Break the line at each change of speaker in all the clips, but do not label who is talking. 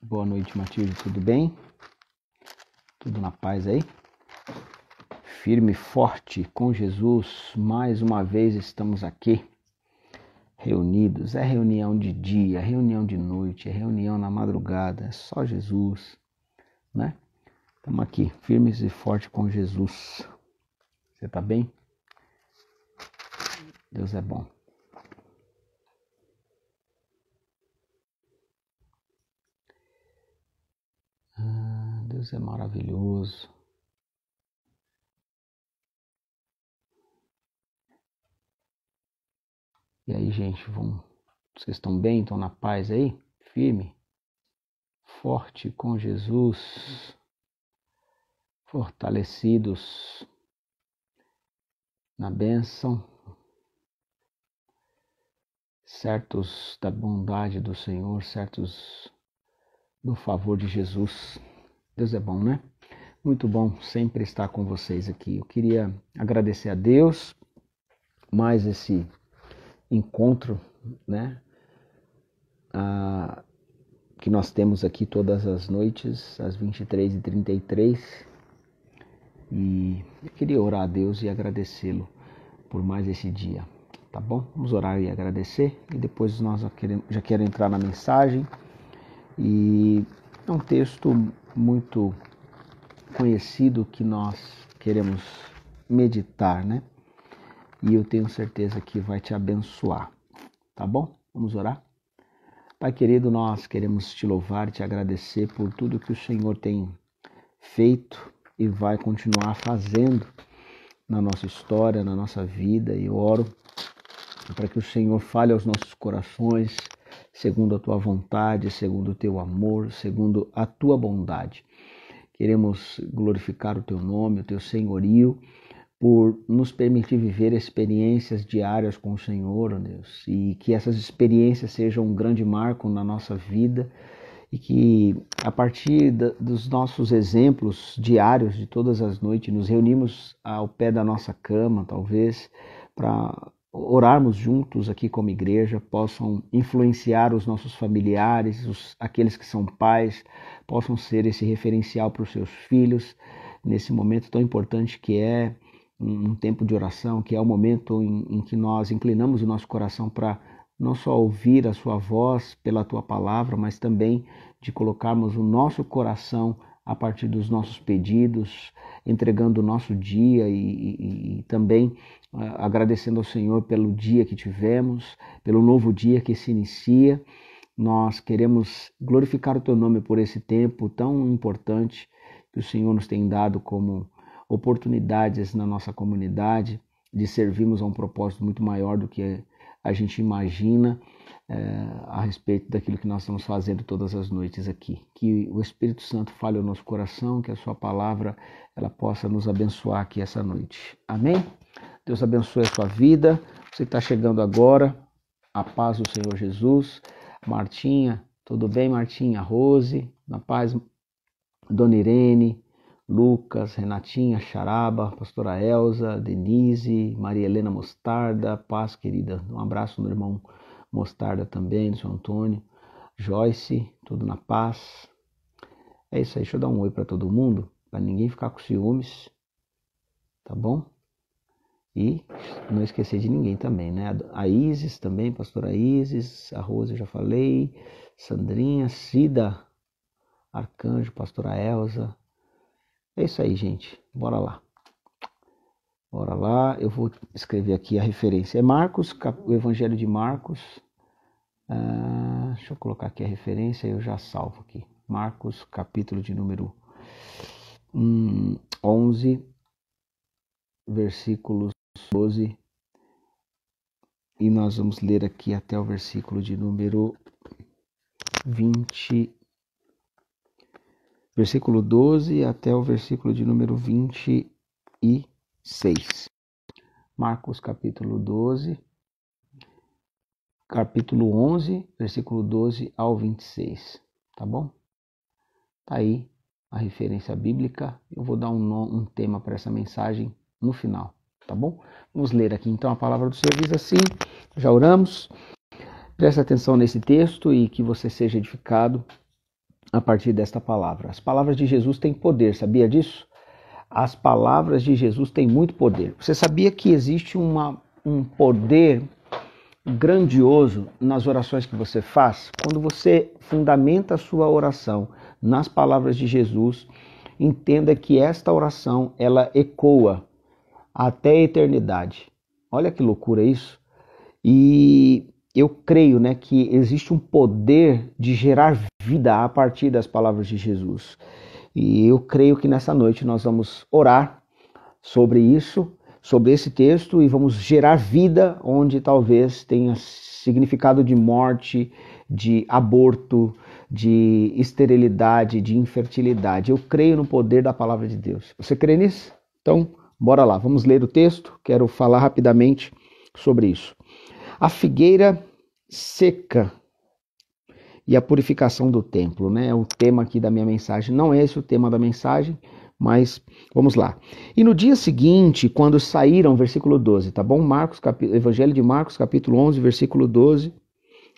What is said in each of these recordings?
Boa noite, Matilde, tudo bem? Tudo na paz aí? Firme e forte com Jesus, mais uma vez estamos aqui, reunidos. É reunião de dia, reunião de noite, é reunião na madrugada, é só Jesus, né? Estamos aqui, firmes e fortes com Jesus. Você tá bem? Deus é bom. Deus é maravilhoso. E aí, gente, vocês estão bem? Estão na paz aí? Firme? Forte com Jesus? Fortalecidos na bênção? Certos da bondade do Senhor, certos do favor de Jesus. Deus é bom, né? Muito bom sempre estar com vocês aqui. Eu queria agradecer a Deus mais esse encontro, né? Que nós temos aqui todas as noites, às 23h33. E eu queria orar a Deus e agradecê-lo por mais esse dia, tá bom? Vamos orar e agradecer e depois nós já quero entrar na mensagem. E é um texto muito conhecido que nós queremos meditar, né? E eu tenho certeza que vai te abençoar, tá bom? Vamos orar? Pai querido, nós queremos te louvar e te agradecer por tudo que o Senhor tem feito e vai continuar fazendo na nossa história, na nossa vida. E eu oro para que o Senhor fale aos nossos corações, segundo a tua vontade, segundo o teu amor, segundo a tua bondade. Queremos glorificar o teu nome, o teu senhorio, por nos permitir viver experiências diárias com o Senhor, ó Deus, e que essas experiências sejam um grande marco na nossa vida e que a partir dos nossos exemplos diários de todas as noites, nos reunimos ao pé da nossa cama, talvez, para orarmos juntos aqui como igreja, possam influenciar os nossos familiares, aqueles que são pais, possam ser esse referencial para os seus filhos, nesse momento tão importante que é um tempo de oração, que é o momento em que nós inclinamos o nosso coração para não só ouvir a sua voz pela tua palavra, mas também de colocarmos o nosso coração a partir dos nossos pedidos, entregando o nosso dia e também agradecendo ao Senhor pelo dia que tivemos, pelo novo dia que se inicia. Nós queremos glorificar o teu nome por esse tempo tão importante que o Senhor nos tem dado como oportunidades na nossa comunidade de servirmos a um propósito muito maior do que a gente imagina a respeito daquilo que nós estamos fazendo todas as noites aqui. Que o Espírito Santo fale ao nosso coração, que a sua palavra ela possa nos abençoar aqui essa noite. Amém? Deus abençoe a sua vida. Você que está chegando agora, a paz do Senhor Jesus. Martinha, tudo bem, Martinha? Rose, na paz. Dona Irene, Lucas, Renatinha, Charaba, pastora Elza, Denise, Maria Helena Mostarda, paz querida, um abraço do irmão Mostarda também, do seu Antônio, Joyce, tudo na paz. É isso aí, deixa eu dar um oi para todo mundo, para ninguém ficar com ciúmes, tá bom? E não esquecer de ninguém também, né? A Isis também, pastora Isis, a Rose eu já falei, Sandrinha, Cida, Arcanjo, pastora Elza. É isso aí, gente. Bora lá. Bora lá. Eu vou escrever aqui a referência. É Marcos, o Evangelho de Marcos. Deixa eu colocar aqui a referência e eu já salvo aqui. Marcos, capítulo de número 11, versículos 12. E nós vamos ler aqui até o versículo de número 20. Versículo 12 até o versículo de número 26. Marcos capítulo 12, capítulo 11, versículo 12 ao 26. Tá bom? Tá aí a referência bíblica. Eu vou dar um tema para essa mensagem no final. Tá bom? Vamos ler aqui então a palavra do Senhor diz assim. Já oramos. Presta atenção nesse texto e que você seja edificado a partir desta palavra. As palavras de Jesus têm poder, sabia disso? As palavras de Jesus têm muito poder. Você sabia que existe um poder grandioso nas orações que você faz? Quando você fundamenta a sua oração nas palavras de Jesus, entenda que esta oração, ela ecoa até a eternidade. Olha que loucura isso. E eu creio, né, que existe um poder de gerar vida a partir das palavras de Jesus. E eu creio que nessa noite nós vamos orar sobre isso, sobre esse texto, e vamos gerar vida onde talvez tenha significado de morte, de aborto, de esterilidade, de infertilidade. Eu creio no poder da palavra de Deus. Você crê nisso? Então, bora lá, vamos ler o texto. Quero falar rapidamente sobre isso. A figueira seca e a purificação do templo, né? É o tema aqui da minha mensagem. Não é esse o tema da mensagem, mas vamos lá. E no dia seguinte, quando saíram, versículo 12, tá bom? Evangelho de Marcos, capítulo 11, versículo 12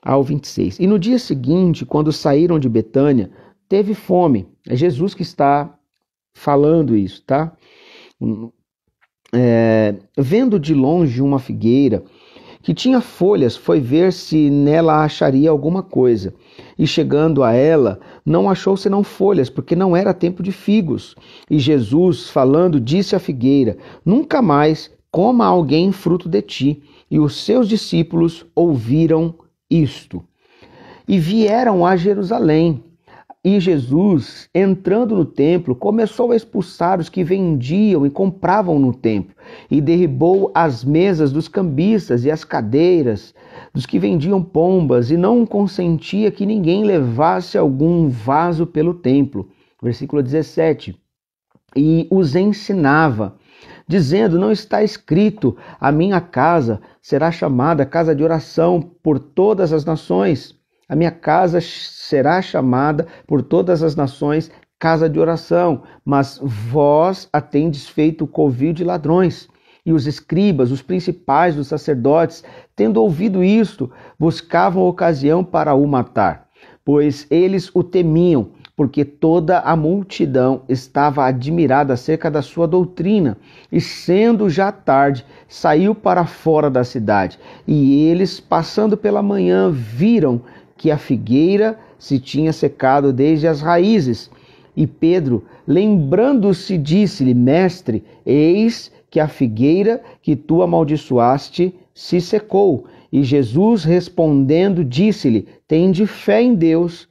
ao 26. E no dia seguinte, quando saíram de Betânia, teve fome. É Jesus que está falando isso, tá? Vendo de longe uma figueira que tinha folhas, foi ver se nela acharia alguma coisa. E chegando a ela, não achou senão folhas, porque não era tempo de figos. E Jesus, falando, disse à figueira: nunca mais coma alguém fruto de ti. E os seus discípulos ouviram isto. E vieram a Jerusalém. E Jesus, entrando no templo, começou a expulsar os que vendiam e compravam no templo, e derribou as mesas dos cambistas e as cadeiras dos que vendiam pombas, e não consentia que ninguém levasse algum vaso pelo templo. Versículo 17. E os ensinava, dizendo: não está escrito, a minha casa será chamada casa de oração por todas as nações? A minha casa será chamada por todas as nações casa de oração, mas vós a tendes feito covil de ladrões. E os escribas, os principais dos sacerdotes, tendo ouvido isto, buscavam ocasião para o matar, pois eles o temiam, porque toda a multidão estava admirada acerca da sua doutrina. E sendo já tarde, saiu para fora da cidade. E eles, passando pela manhã, viram que a figueira se tinha secado desde as raízes. E Pedro, lembrando-se, disse-lhe: mestre, eis que a figueira que tu amaldiçoaste se secou. E Jesus, respondendo, disse-lhe: tende fé em Deus,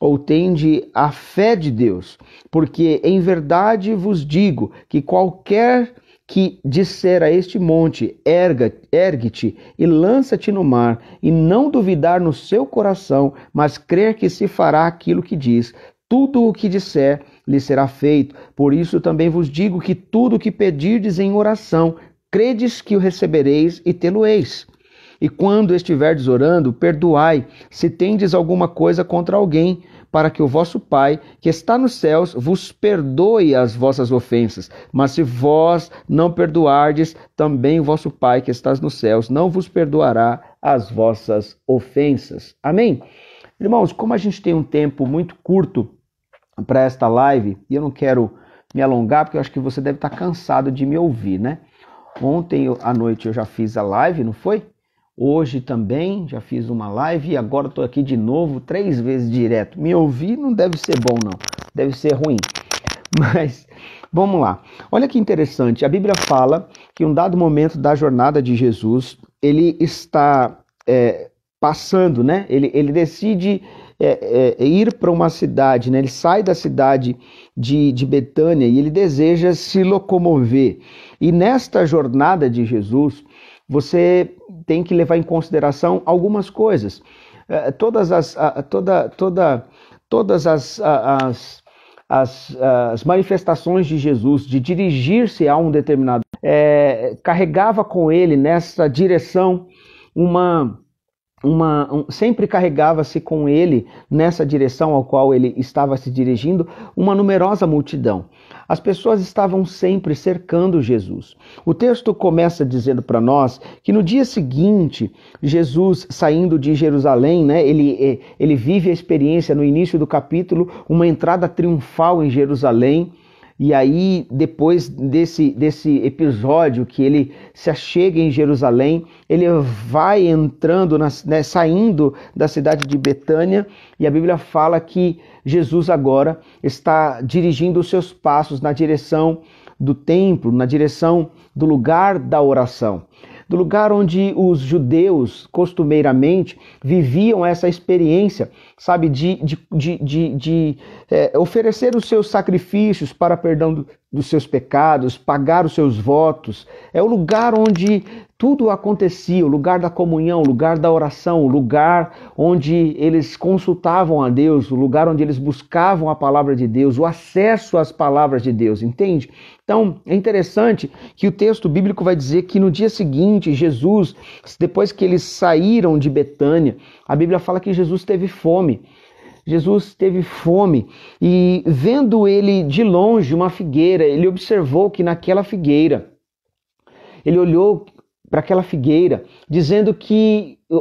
ou tende a fé de Deus, porque em verdade vos digo que qualquer que disser a este monte: ergue-te e lança-te no mar, e não duvidar no seu coração, mas crer que se fará aquilo que diz, tudo o que disser lhe será feito. Por isso também vos digo que tudo o que pedirdes em oração, credes que o recebereis e tê-lo-eis. E quando estiverdes orando, perdoai, se tendes alguma coisa contra alguém, para que o vosso Pai, que está nos céus, vos perdoe as vossas ofensas. Mas se vós não perdoardes, também o vosso Pai, que está nos céus, não vos perdoará as vossas ofensas. Amém? Irmãos, como a gente tem um tempo muito curto para esta live, e eu não quero me alongar, porque eu acho que você deve estar cansado de me ouvir, né? Ontem à noite eu já fiz a live, não foi? Hoje também já fiz uma live e agora estou aqui de novo 3 vezes direto. Me ouvir não deve ser bom não, deve ser ruim. Mas vamos lá. Olha que interessante, a Bíblia fala que em um dado momento da jornada de Jesus, ele está passando, né? Ele decide ir para uma cidade, né? Ele sai da cidade de Betânia e ele deseja se locomover. E nesta jornada de Jesus, você tem que levar em consideração algumas coisas. Todas as manifestações de Jesus de dirigir-se a um determinado carregava com ele nessa direção uma sempre carregava-se com ele, nessa direção ao qual ele estava se dirigindo, uma numerosa multidão. As pessoas estavam sempre cercando Jesus. O texto começa dizendo para nós que no dia seguinte, Jesus saindo de Jerusalém, né, ele vive a experiência no início do capítulo, uma entrada triunfal em Jerusalém. E aí, depois desse episódio que ele se achega em Jerusalém, ele vai entrando, saindo da cidade de Betânia, e a Bíblia fala que Jesus agora está dirigindo os seus passos na direção do templo, na direção do lugar da oração. Do lugar onde os judeus costumeiramente viviam essa experiência, sabe, de oferecer os seus sacrifícios para perdão dos seus pecados, pagar os seus votos. É o lugar onde tudo acontecia, o lugar da comunhão, o lugar da oração, o lugar onde eles consultavam a Deus, o lugar onde eles buscavam a palavra de Deus, o acesso às palavras de Deus, entende? Então, é interessante que o texto bíblico vai dizer que no dia seguinte, Jesus, depois que eles saíram de Betânia, a Bíblia fala que Jesus teve fome. Jesus teve fome e, vendo ele de longe uma figueira, ele observou que naquela figueira, ele olhou para aquela figueira,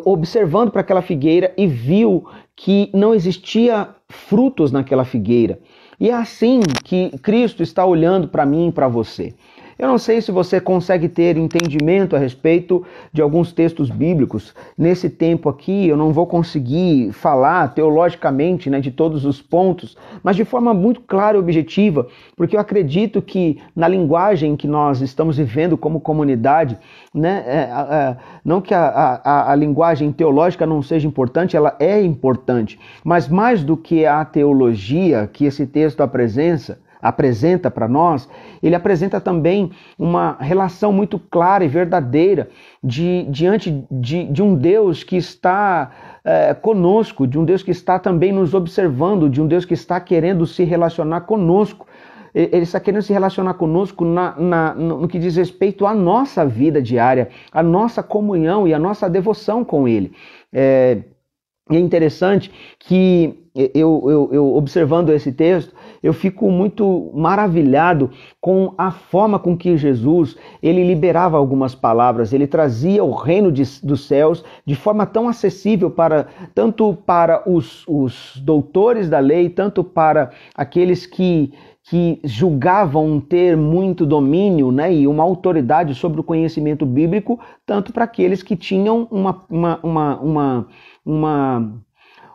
observando para aquela figueira, e viu que não existia frutos naquela figueira. E é assim que Cristo está olhando para mim e para você. Eu não sei se você consegue ter entendimento a respeito de alguns textos bíblicos. Nesse tempo aqui eu não vou conseguir falar teologicamente, né, de todos os pontos, mas de forma muito clara e objetiva, porque eu acredito que na linguagem que nós estamos vivendo como comunidade, né, não que a linguagem teológica não seja importante, ela é importante, mas mais do que a teologia que esse texto apresenta para nós, ele apresenta também uma relação muito clara e verdadeira diante de um Deus que está conosco, de um Deus que está também nos observando, de um Deus que está querendo se relacionar conosco. Ele está querendo se relacionar conosco no que diz respeito à nossa vida diária, à nossa comunhão e à nossa devoção com Ele. É interessante que eu observando esse texto, eu fico muito maravilhado com a forma com que Jesus, ele liberava algumas palavras, ele trazia o reino dos céus de forma tão acessível tanto para os doutores da lei, tanto para aqueles que julgavam ter muito domínio, né, e uma autoridade sobre o conhecimento bíblico, tanto para aqueles que tinham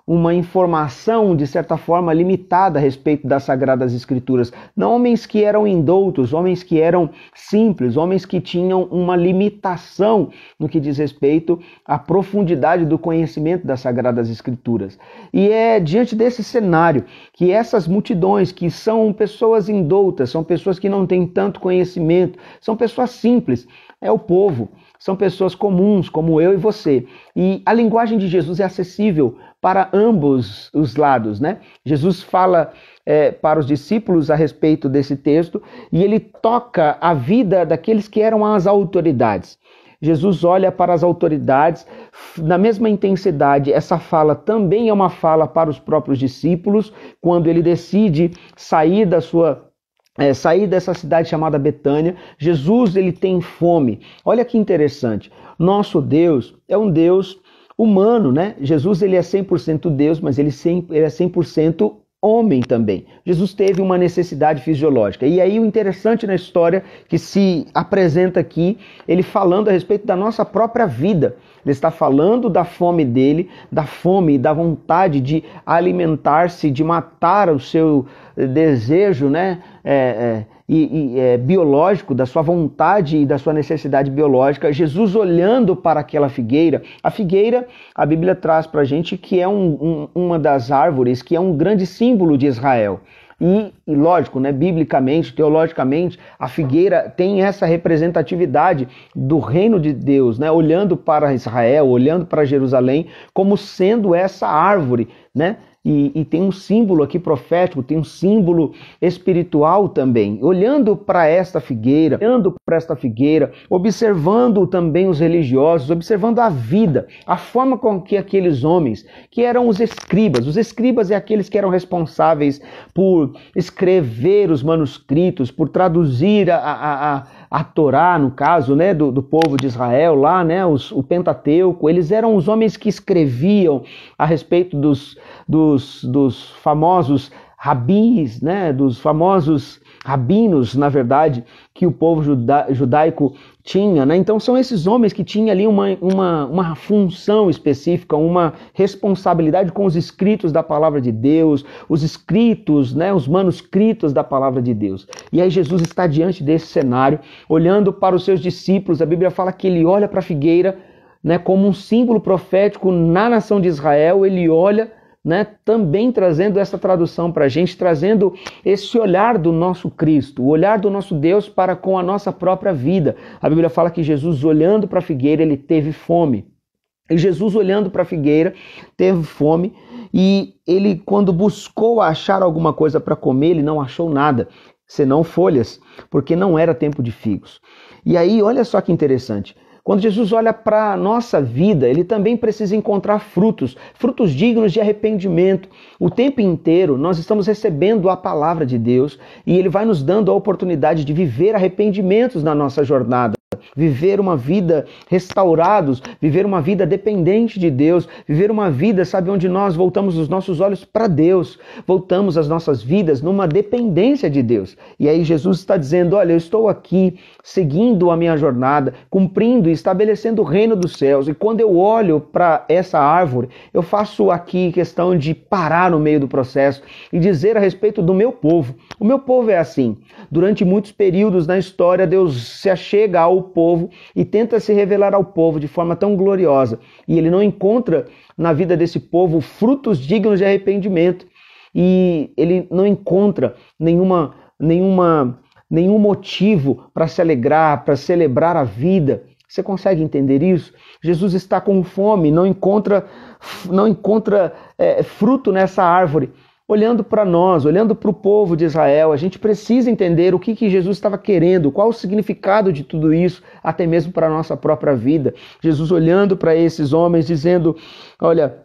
uma informação, de certa forma, limitada a respeito das Sagradas Escrituras. Não homens que eram indoutos, homens que eram simples, homens que tinham uma limitação no que diz respeito à profundidade do conhecimento das Sagradas Escrituras. E é diante desse cenário que essas multidões, que são pessoas indoutas, são pessoas que não têm tanto conhecimento, são pessoas simples, é o povo, são pessoas comuns, como eu e você. E a linguagem de Jesus é acessível para ambos os lados, né? Jesus fala para os discípulos a respeito desse texto e ele toca a vida daqueles que eram as autoridades. Jesus olha para as autoridades na mesma intensidade. Essa fala também é uma fala para os próprios discípulos, quando ele decide sair dessa cidade chamada Betânia. Jesus, ele tem fome. Olha que interessante. Nosso Deus é um Deus humano, né? Jesus, ele é 100% Deus, mas ele é 100% homem também. Jesus teve uma necessidade fisiológica. E aí o interessante na história que se apresenta aqui, ele falando a respeito da nossa própria vida. Ele está falando da fome dele, da fome, da vontade de alimentar-se, de matar o seu desejo, né? Biológico, da sua vontade e da sua necessidade biológica. Jesus olhando para aquela figueira. A figueira, a Bíblia traz para a gente que é uma das árvores, que é um grande símbolo de Israel. E lógico, né, biblicamente, teologicamente, a figueira tem essa representatividade do reino de Deus, né, olhando para Israel, olhando para Jerusalém, como sendo essa árvore, né? e tem um símbolo aqui profético, tem um símbolo espiritual também. Olhando para esta figueira, observando também os religiosos, observando a vida, a forma com que aqueles homens, que eram os escribas é aqueles que eram responsáveis por escrever os manuscritos, por traduzir a Torá, no caso, né, do povo de Israel lá, né, o Pentateuco. Eles eram os homens que escreviam a respeito dos famosos rabis, né, dos famosos rabinos, na verdade, que o povo judaico tinha, né? Então são esses homens que tinham ali uma função específica, uma responsabilidade com os escritos da palavra de Deus, os escritos, né, os manuscritos da palavra de Deus. E aí Jesus está diante desse cenário, olhando para os seus discípulos. A Bíblia fala que ele olha para a figueira, né, como um símbolo profético na nação de Israel. Ele olha, né, também trazendo essa tradução para a gente, trazendo esse olhar do nosso Cristo, o olhar do nosso Deus para com a nossa própria vida. A Bíblia fala que Jesus, olhando para a figueira, ele teve fome. E Jesus, olhando para a figueira, teve fome, e ele, quando buscou achar alguma coisa para comer, ele não achou nada, senão folhas, porque não era tempo de figos. E aí, olha só que interessante. Quando Jesus olha para a nossa vida, ele também precisa encontrar frutos dignos de arrependimento. O tempo inteiro nós estamos recebendo a palavra de Deus e ele vai nos dando a oportunidade de viver arrependimentos na nossa jornada. Viver uma vida restaurados, viver uma vida dependente de Deus, viver uma vida, sabe, onde nós voltamos os nossos olhos para Deus, voltamos as nossas vidas numa dependência de Deus. E aí Jesus está dizendo, olha, eu estou aqui seguindo a minha jornada, cumprindo e estabelecendo o reino dos céus, e quando eu olho para essa árvore, eu faço aqui questão de parar no meio do processo e dizer a respeito do meu povo. O meu povo é assim. Durante muitos períodos na história, Deus se achega ao povo e tenta se revelar ao povo de forma tão gloriosa. E ele não encontra na vida desse povo frutos dignos de arrependimento. E ele não encontra nenhum motivo para se alegrar, para celebrar a vida. Você consegue entender isso? Jesus está com fome, não encontra fruto nessa árvore. Olhando para nós, olhando para o povo de Israel, a gente precisa entender o que Jesus estava querendo, qual o significado de tudo isso, até mesmo para a nossa própria vida. Jesus olhando para esses homens, dizendo, olha,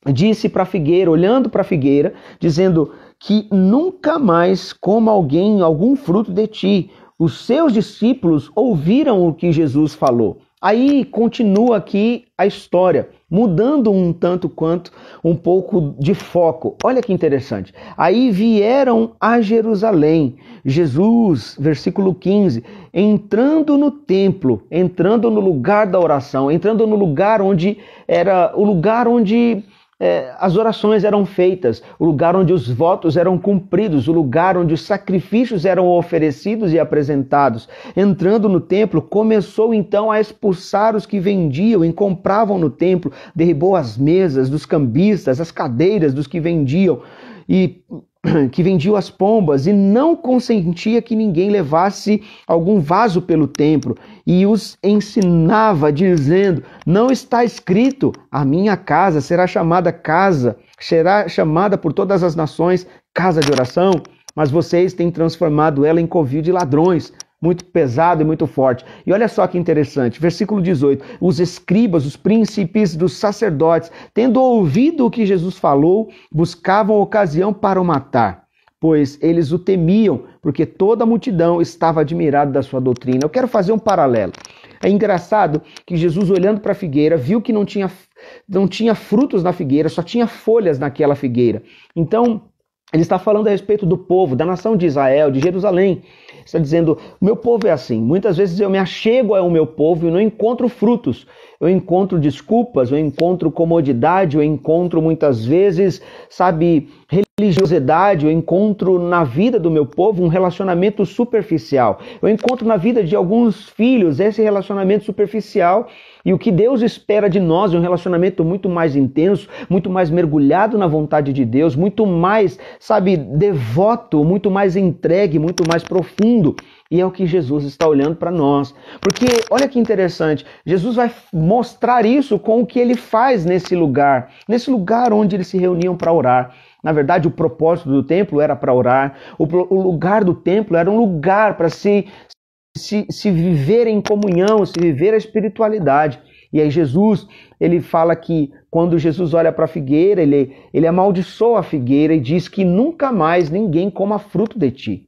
disse para a figueira, olhando para a figueira, dizendo que nunca mais coma algum fruto de ti. Os seus discípulos ouviram o que Jesus falou. Aí continua aqui a história, mudando um tanto quanto um pouco de foco. Olha que interessante. Aí vieram a Jerusalém. Jesus, versículo 15, entrando no templo, entrando no lugar da oração, entrando no lugar onde era o lugar onde as orações eram feitas, o lugar onde os votos eram cumpridos, o lugar onde os sacrifícios eram oferecidos e apresentados. Entrando no templo, começou então a expulsar os que vendiam e compravam no templo, derribou as mesas dos cambistas, as cadeiras dos que vendiam as pombas, e não consentia que ninguém levasse algum vaso pelo templo, e os ensinava, dizendo, não está escrito, a minha casa será chamada por todas as nações, casa de oração, mas vocês têm transformado ela em covil de ladrões. Muito pesado e muito forte. E olha só que interessante, versículo 18, os escribas, os príncipes dos sacerdotes, tendo ouvido o que Jesus falou, buscavam ocasião para o matar, pois eles o temiam, porque toda a multidão estava admirada da sua doutrina. Eu quero fazer um paralelo. É engraçado que Jesus, olhando para a figueira, viu que não tinha frutos na figueira, só tinha folhas naquela figueira. Então, ele está falando a respeito do povo, da nação de Israel, de Jerusalém. Está dizendo, o meu povo é assim. Muitas vezes eu me achego ao meu povo e não encontro frutos. Eu encontro desculpas, eu encontro comodidade, eu encontro muitas vezes, religiosidade, eu encontro na vida do meu povo um relacionamento superficial. Eu encontro na vida de alguns filhos esse relacionamento superficial. E o que Deus espera de nós é um relacionamento muito mais intenso, muito mais mergulhado na vontade de Deus, muito mais, devoto, muito mais entregue, muito mais profundo. E é o que Jesus está olhando para nós. Porque, olha que interessante, Jesus vai mostrar isso com o que ele faz nesse lugar onde eles se reuniam para orar. Na verdade, o propósito do templo era para orar, o lugar do templo era um lugar para se viver em comunhão, se viver a espiritualidade. E aí Jesus, ele fala que quando Jesus olha para a figueira, ele amaldiçoa a figueira e diz que nunca mais ninguém coma fruto de ti.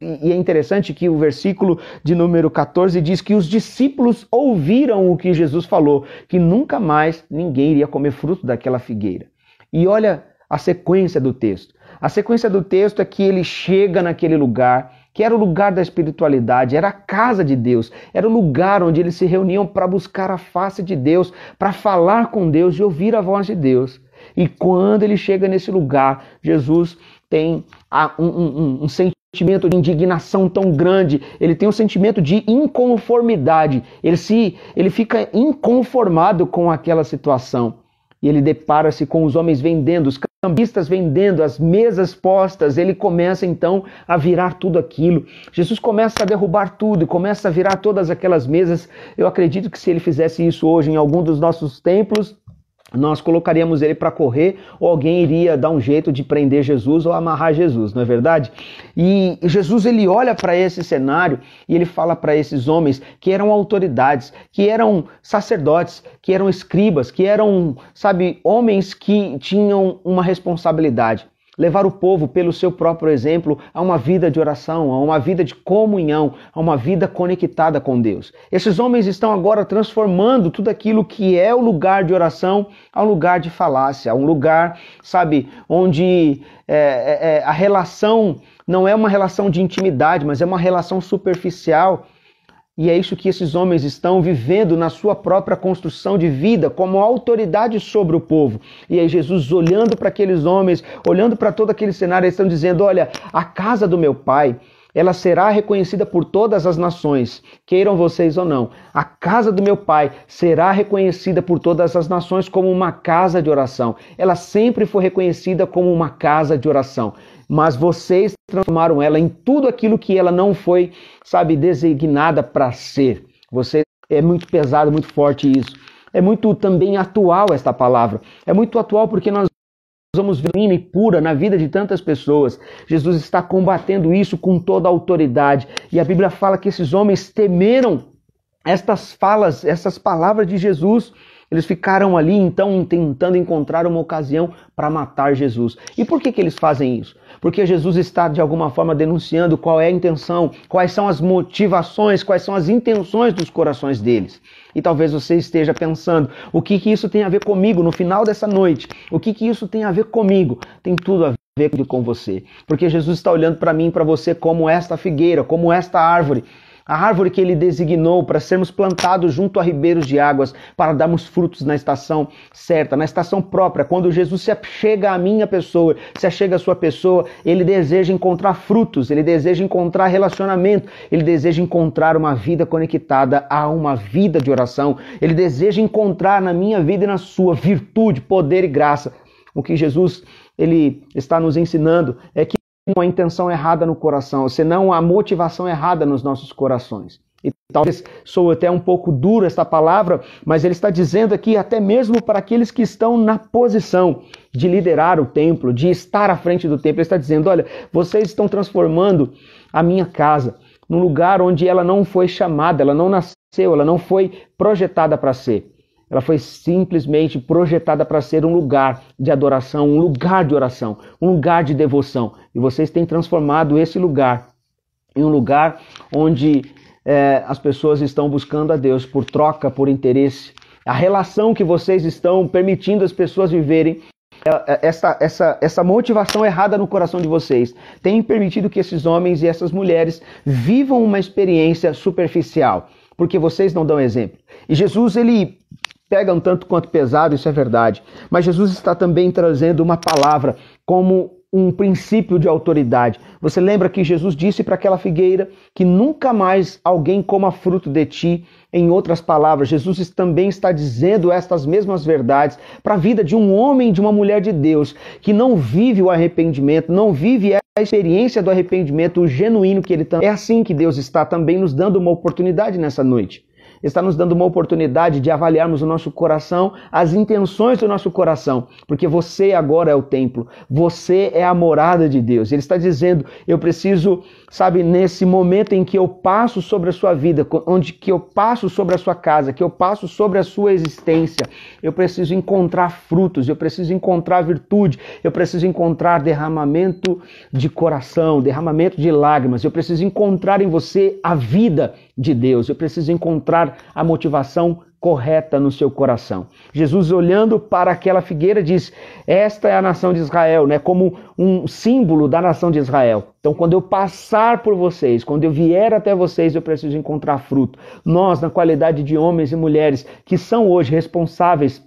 E é interessante que o versículo de número 14 diz que os discípulos ouviram o que Jesus falou, que nunca mais ninguém iria comer fruto daquela figueira. E olha a sequência do texto. A sequência do texto é que ele chega naquele lugar, que era o lugar da espiritualidade, era a casa de Deus, era o lugar onde eles se reuniam para buscar a face de Deus, para falar com Deus e ouvir a voz de Deus. E quando ele chega nesse lugar, Jesus tem um sentimento de indignação tão grande, ele tem um sentimento de inconformidade, ele fica inconformado com aquela situação. E ele depara-se com os homens vendendo, os cambistas vendendo, as mesas postas. Ele começa então a virar tudo aquilo. Jesus começa a derrubar tudo e começa a virar todas aquelas mesas. Eu acredito que se ele fizesse isso hoje em algum dos nossos templos, nós colocaríamos ele para correr, ou alguém iria dar um jeito de prender Jesus ou amarrar Jesus, não é verdade? E Jesus, ele olha para esse cenário e ele fala para esses homens que eram autoridades, que eram sacerdotes, que eram escribas, que eram, homens que tinham uma responsabilidade. Levar o povo, pelo seu próprio exemplo, a uma vida de oração, a uma vida de comunhão, a uma vida conectada com Deus. Esses homens estão agora transformando tudo aquilo que é o lugar de oração a um lugar de falácia, a um lugar, onde a relação não é uma relação de intimidade, mas é uma relação superficial. E é isso que esses homens estão vivendo na sua própria construção de vida, como autoridade sobre o povo. E aí Jesus, olhando para aqueles homens, olhando para todo aquele cenário, eles estão dizendo, olha, a casa do meu pai, ela será reconhecida por todas as nações, queiram vocês ou não. A casa do meu pai será reconhecida por todas as nações como uma casa de oração. Ela sempre foi reconhecida como uma casa de oração. Mas vocês transformaram ela em tudo aquilo que ela não foi, designada para ser. É muito pesado, muito forte isso. É muito também atual esta palavra. É muito atual porque nós vamos ver e pura na vida de tantas pessoas. Jesus está combatendo isso com toda a autoridade. E a Bíblia fala que esses homens temeram estas falas, essas palavras de Jesus. Eles ficaram ali, então, tentando encontrar uma ocasião para matar Jesus. E por que eles fazem isso? Porque Jesus está, de alguma forma, denunciando qual é a intenção, quais são as motivações, quais são as intenções dos corações deles. E talvez você esteja pensando, o que isso tem a ver comigo no final dessa noite? O que isso tem a ver comigo? Tem tudo a ver com você. Porque Jesus está olhando para mim e para você como esta figueira, como esta árvore. A árvore que ele designou para sermos plantados junto a ribeiros de águas, para darmos frutos na estação certa, na estação própria. Quando Jesus se achega à minha pessoa, se achega à sua pessoa, ele deseja encontrar frutos, ele deseja encontrar relacionamento, ele deseja encontrar uma vida conectada a uma vida de oração, ele deseja encontrar na minha vida e na sua virtude, poder e graça. O que Jesus ele está nos ensinando é que não há intenção errada no coração, senão a motivação errada nos nossos corações. E talvez soe até um pouco dura esta palavra, mas ele está dizendo aqui até mesmo para aqueles que estão na posição de liderar o templo, de estar à frente do templo. Ele está dizendo, olha, vocês estão transformando a minha casa num lugar onde ela não foi chamada, ela não nasceu, ela não foi projetada para ser. Ela foi simplesmente projetada para ser um lugar de adoração, um lugar de oração, um lugar de devoção. E vocês têm transformado esse lugar em um lugar onde as pessoas estão buscando a Deus por troca, por interesse. A relação que vocês estão permitindo as pessoas viverem, essa motivação errada no coração de vocês, tem permitido que esses homens e essas mulheres vivam uma experiência superficial, porque vocês não dão exemplo. E Jesus, ele pega um tanto quanto pesado, isso é verdade. Mas Jesus está também trazendo uma palavra como um princípio de autoridade. Você lembra que Jesus disse para aquela figueira que nunca mais alguém coma fruto de ti? Em outras palavras, Jesus também está dizendo estas mesmas verdades para a vida de um homem e de uma mulher de Deus que não vive o arrependimento, não vive a experiência do arrependimento, o genuíno que ele tem. É assim que Deus está também nos dando uma oportunidade nessa noite. Está nos dando uma oportunidade de avaliarmos o nosso coração, as intenções do nosso coração, porque você agora é o templo, você é a morada de Deus. Ele está dizendo, eu preciso, sabe, nesse momento em que eu passo sobre a sua vida, onde que eu passo sobre a sua casa, que eu passo sobre a sua existência, eu preciso encontrar frutos, eu preciso encontrar virtude, eu preciso encontrar derramamento de coração, derramamento de lágrimas, eu preciso encontrar em você a vida de Deus, eu preciso encontrar a motivação correta no seu coração. Jesus, olhando para aquela figueira, diz, esta é a nação de Israel, né? Como um símbolo da nação de Israel. Então, quando eu passar por vocês, quando eu vier até vocês, eu preciso encontrar fruto. Nós, na qualidade de homens e mulheres que são hoje responsáveis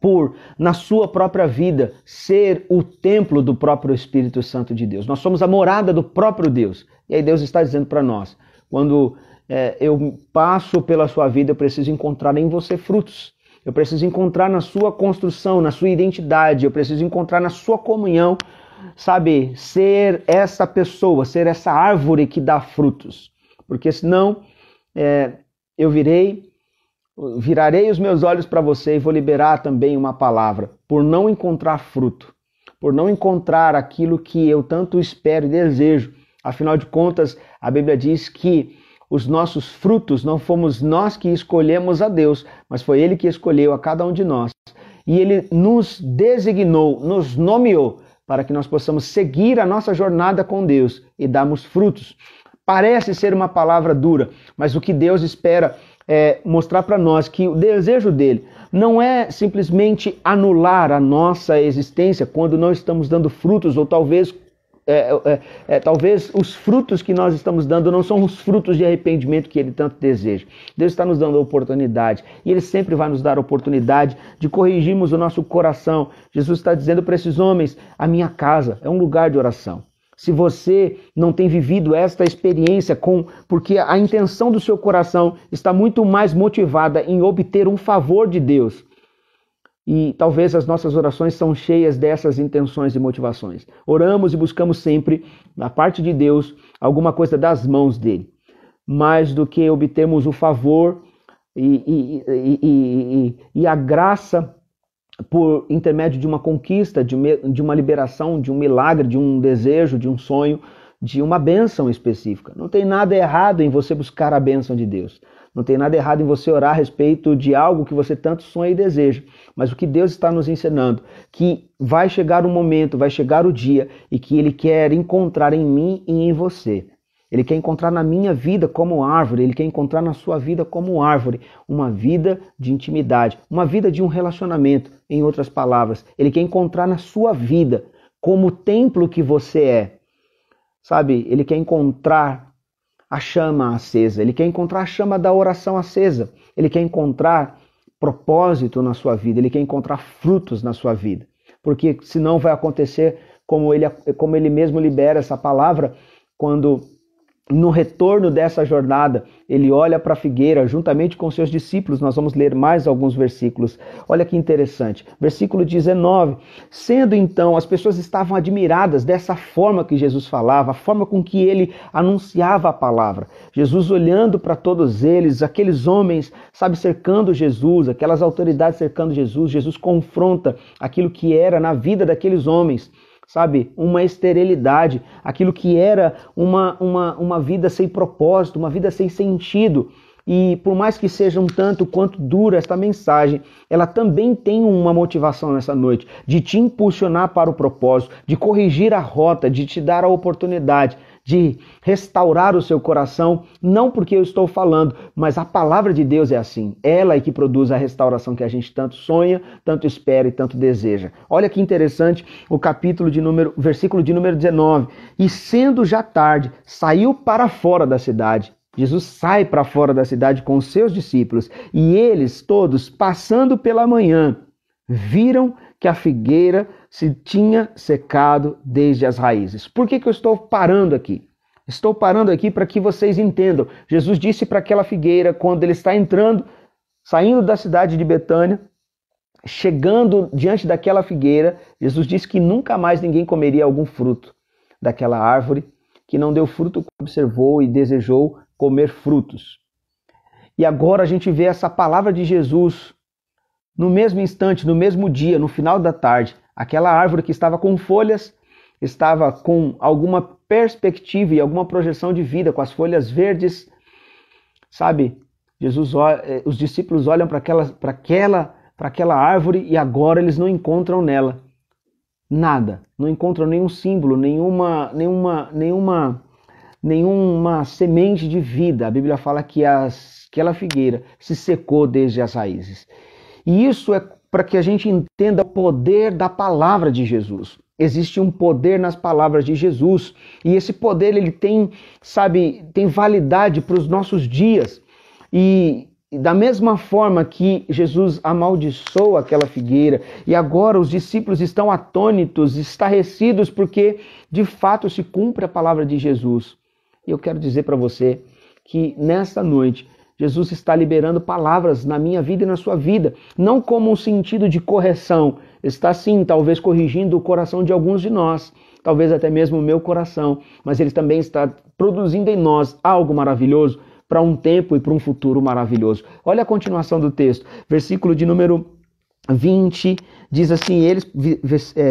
por, na sua própria vida, ser o templo do próprio Espírito Santo de Deus. Nós somos a morada do próprio Deus. E aí Deus está dizendo para nós, quando eu passo pela sua vida, eu preciso encontrar em você frutos. Eu preciso encontrar na sua construção, na sua identidade, eu preciso encontrar na sua comunhão, sabe, ser essa pessoa, ser essa árvore que dá frutos. Porque senão eu virarei os meus olhos para você e vou liberar também uma palavra, por não encontrar fruto, por não encontrar aquilo que eu tanto espero e desejo. Afinal de contas, a Bíblia diz que os nossos frutos não fomos nós que escolhemos a Deus, mas foi Ele que escolheu a cada um de nós. E Ele nos designou, nos nomeou, para que nós possamos seguir a nossa jornada com Deus e darmos frutos. Parece ser uma palavra dura, mas o que Deus espera é mostrar para nós que o desejo dele não é simplesmente anular a nossa existência quando não estamos dando frutos, ou talvez os frutos que nós estamos dando não são os frutos de arrependimento que Ele tanto deseja. Deus está nos dando a oportunidade, e Ele sempre vai nos dar a oportunidade de corrigirmos o nosso coração. Jesus está dizendo para esses homens, a minha casa é um lugar de oração. Se você não tem vivido esta experiência porque a intenção do seu coração está muito mais motivada em obter um favor de Deus, e talvez as nossas orações são cheias dessas intenções e motivações. Oramos e buscamos sempre, da parte de Deus, alguma coisa das mãos dele. Mais do que obtermos o favor e a graça por intermédio de uma conquista, de uma liberação, de um milagre, de um desejo, de um sonho, de uma bênção específica. Não tem nada errado em você buscar a bênção de Deus. Não tem nada errado em você orar a respeito de algo que você tanto sonha e deseja. Mas o que Deus está nos ensinando, que vai chegar um momento, vai chegar o dia, e que Ele quer encontrar em mim e em você. Ele quer encontrar na minha vida como árvore, Ele quer encontrar na sua vida como árvore, uma vida de intimidade, uma vida de um relacionamento, em outras palavras. Ele quer encontrar na sua vida como o templo que você é. Sabe, Ele quer encontrar a chama acesa, Ele quer encontrar a chama da oração acesa, Ele quer encontrar propósito na sua vida, Ele quer encontrar frutos na sua vida, porque senão vai acontecer como ele mesmo libera essa palavra, quando no retorno dessa jornada, ele olha para a figueira juntamente com seus discípulos. Nós vamos ler mais alguns versículos. Olha que interessante. Versículo 19. Sendo então, as pessoas estavam admiradas dessa forma que Jesus falava, a forma com que ele anunciava a palavra. Jesus olhando para todos eles, aqueles homens, sabe, cercando Jesus, aquelas autoridades cercando Jesus. Jesus confronta aquilo que era na vida daqueles homens, sabe, uma esterilidade, aquilo que era uma vida sem propósito, uma vida sem sentido. E por mais que seja um tanto quanto dura esta mensagem, ela também tem uma motivação nessa noite, de te impulsionar para o propósito, de corrigir a rota, de te dar a oportunidade, de restaurar o seu coração, não porque eu estou falando, mas a palavra de Deus é assim. Ela é que produz a restauração que a gente tanto sonha, tanto espera e tanto deseja. Olha que interessante o versículo de número 19. E sendo já tarde, saiu para fora da cidade. Jesus sai para fora da cidade com os seus discípulos, e eles todos, passando pela manhã, viram que a figueira se tinha secado desde as raízes. Por que eu estou parando aqui? Estou parando aqui para que vocês entendam. Jesus disse para aquela figueira, quando ele está saindo da cidade de Betânia, chegando diante daquela figueira, Jesus disse que nunca mais ninguém comeria algum fruto daquela árvore, que não deu fruto, observou e desejou comer frutos. E agora a gente vê essa palavra de Jesus no mesmo instante, no mesmo dia, no final da tarde. Aquela árvore que estava com folhas, estava com alguma perspectiva e alguma projeção de vida, com as folhas verdes, sabe? Os discípulos olham para aquela árvore e agora eles não encontram nela nada, não encontram nenhum símbolo, nenhuma semente de vida. A Bíblia fala que aquela figueira se secou desde as raízes. E isso é para que a gente entenda o poder da palavra de Jesus. Existe um poder nas palavras de Jesus e esse poder ele tem validade para os nossos dias. E da mesma forma que Jesus amaldiçoou aquela figueira e agora os discípulos estão atônitos, estarrecidos porque de fato se cumpre a palavra de Jesus. E eu quero dizer para você que nesta noite Jesus está liberando palavras na minha vida e na sua vida, não como um sentido de correção, está sim, talvez corrigindo o coração de alguns de nós, talvez até mesmo o meu coração, mas ele também está produzindo em nós algo maravilhoso para um tempo e para um futuro maravilhoso. Olha a continuação do texto, versículo de número 20, diz assim,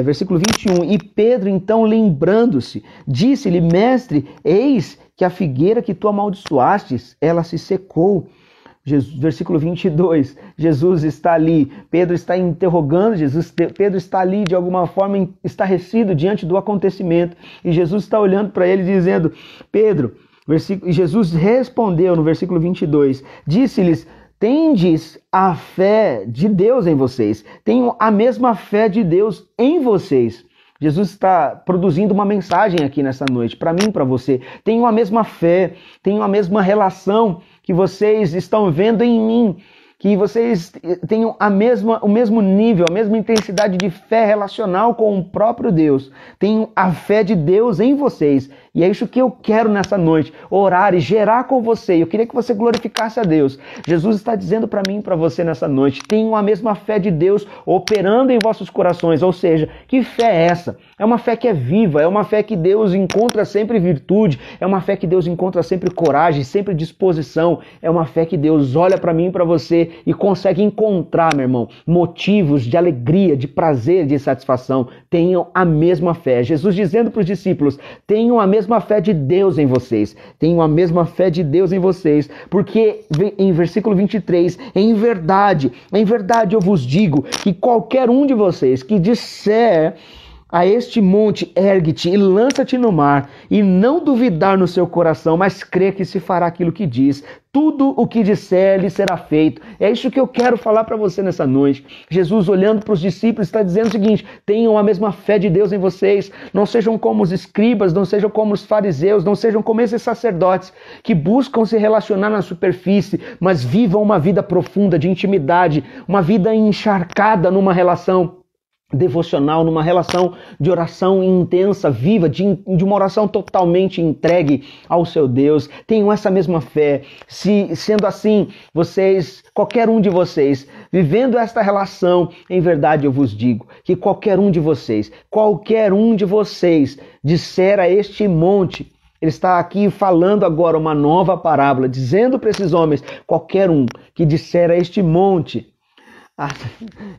versículo 21, e Pedro então lembrando-se, disse-lhe, mestre, eis que a figueira que tu amaldiçoastes, ela se secou. Versículo 22, Jesus está ali, Pedro está interrogando Jesus, Pedro está ali de alguma forma estarrecido diante do acontecimento, e Jesus está olhando para ele dizendo, Pedro, e Jesus respondeu no versículo 22, disse-lhes, tendes a fé de Deus em vocês, tenho a mesma fé de Deus em vocês. Jesus está produzindo uma mensagem aqui nessa noite, para mim e para você. Tenho a mesma fé, tenho a mesma relação que vocês estão vendo em mim, que vocês tenham o mesmo nível, a mesma intensidade de fé relacional com o próprio Deus. Tenho a fé de Deus em vocês. E é isso que eu quero nessa noite, orar e gerar com você. Eu queria que você glorificasse a Deus. Jesus está dizendo para mim e para você nessa noite, tenham a mesma fé de Deus operando em vossos corações. Ou seja, que fé é essa? É uma fé que é viva, é uma fé que Deus encontra sempre virtude, é uma fé que Deus encontra sempre coragem, sempre disposição, é uma fé que Deus olha para mim e para você e consegue encontrar, meu irmão, motivos de alegria, de prazer, de satisfação. Tenham a mesma fé. Jesus dizendo para os discípulos, tenham a mesma fé de Deus em vocês. Tenham a mesma fé de Deus em vocês. Porque em versículo 23, em verdade eu vos digo que qualquer um de vocês que disser a este monte, ergue-te e lança-te no mar, e não duvidar no seu coração, mas crê que se fará aquilo que diz. Tudo o que disser lhe será feito. É isso que eu quero falar para você nessa noite. Jesus, olhando para os discípulos, está dizendo o seguinte, tenham a mesma fé de Deus em vocês. Não sejam como os escribas, não sejam como os fariseus, não sejam como esses sacerdotes que buscam se relacionar na superfície, mas vivam uma vida profunda de intimidade, uma vida encharcada numa relação devocional, numa relação de oração intensa, viva, de uma oração totalmente entregue ao seu Deus. Tenham essa mesma fé. Sendo assim, qualquer um de vocês, vivendo esta relação, em verdade eu vos digo, que qualquer um de vocês disser a este monte, ele está aqui falando agora uma nova parábola, dizendo para esses homens, qualquer um que disser a este monte,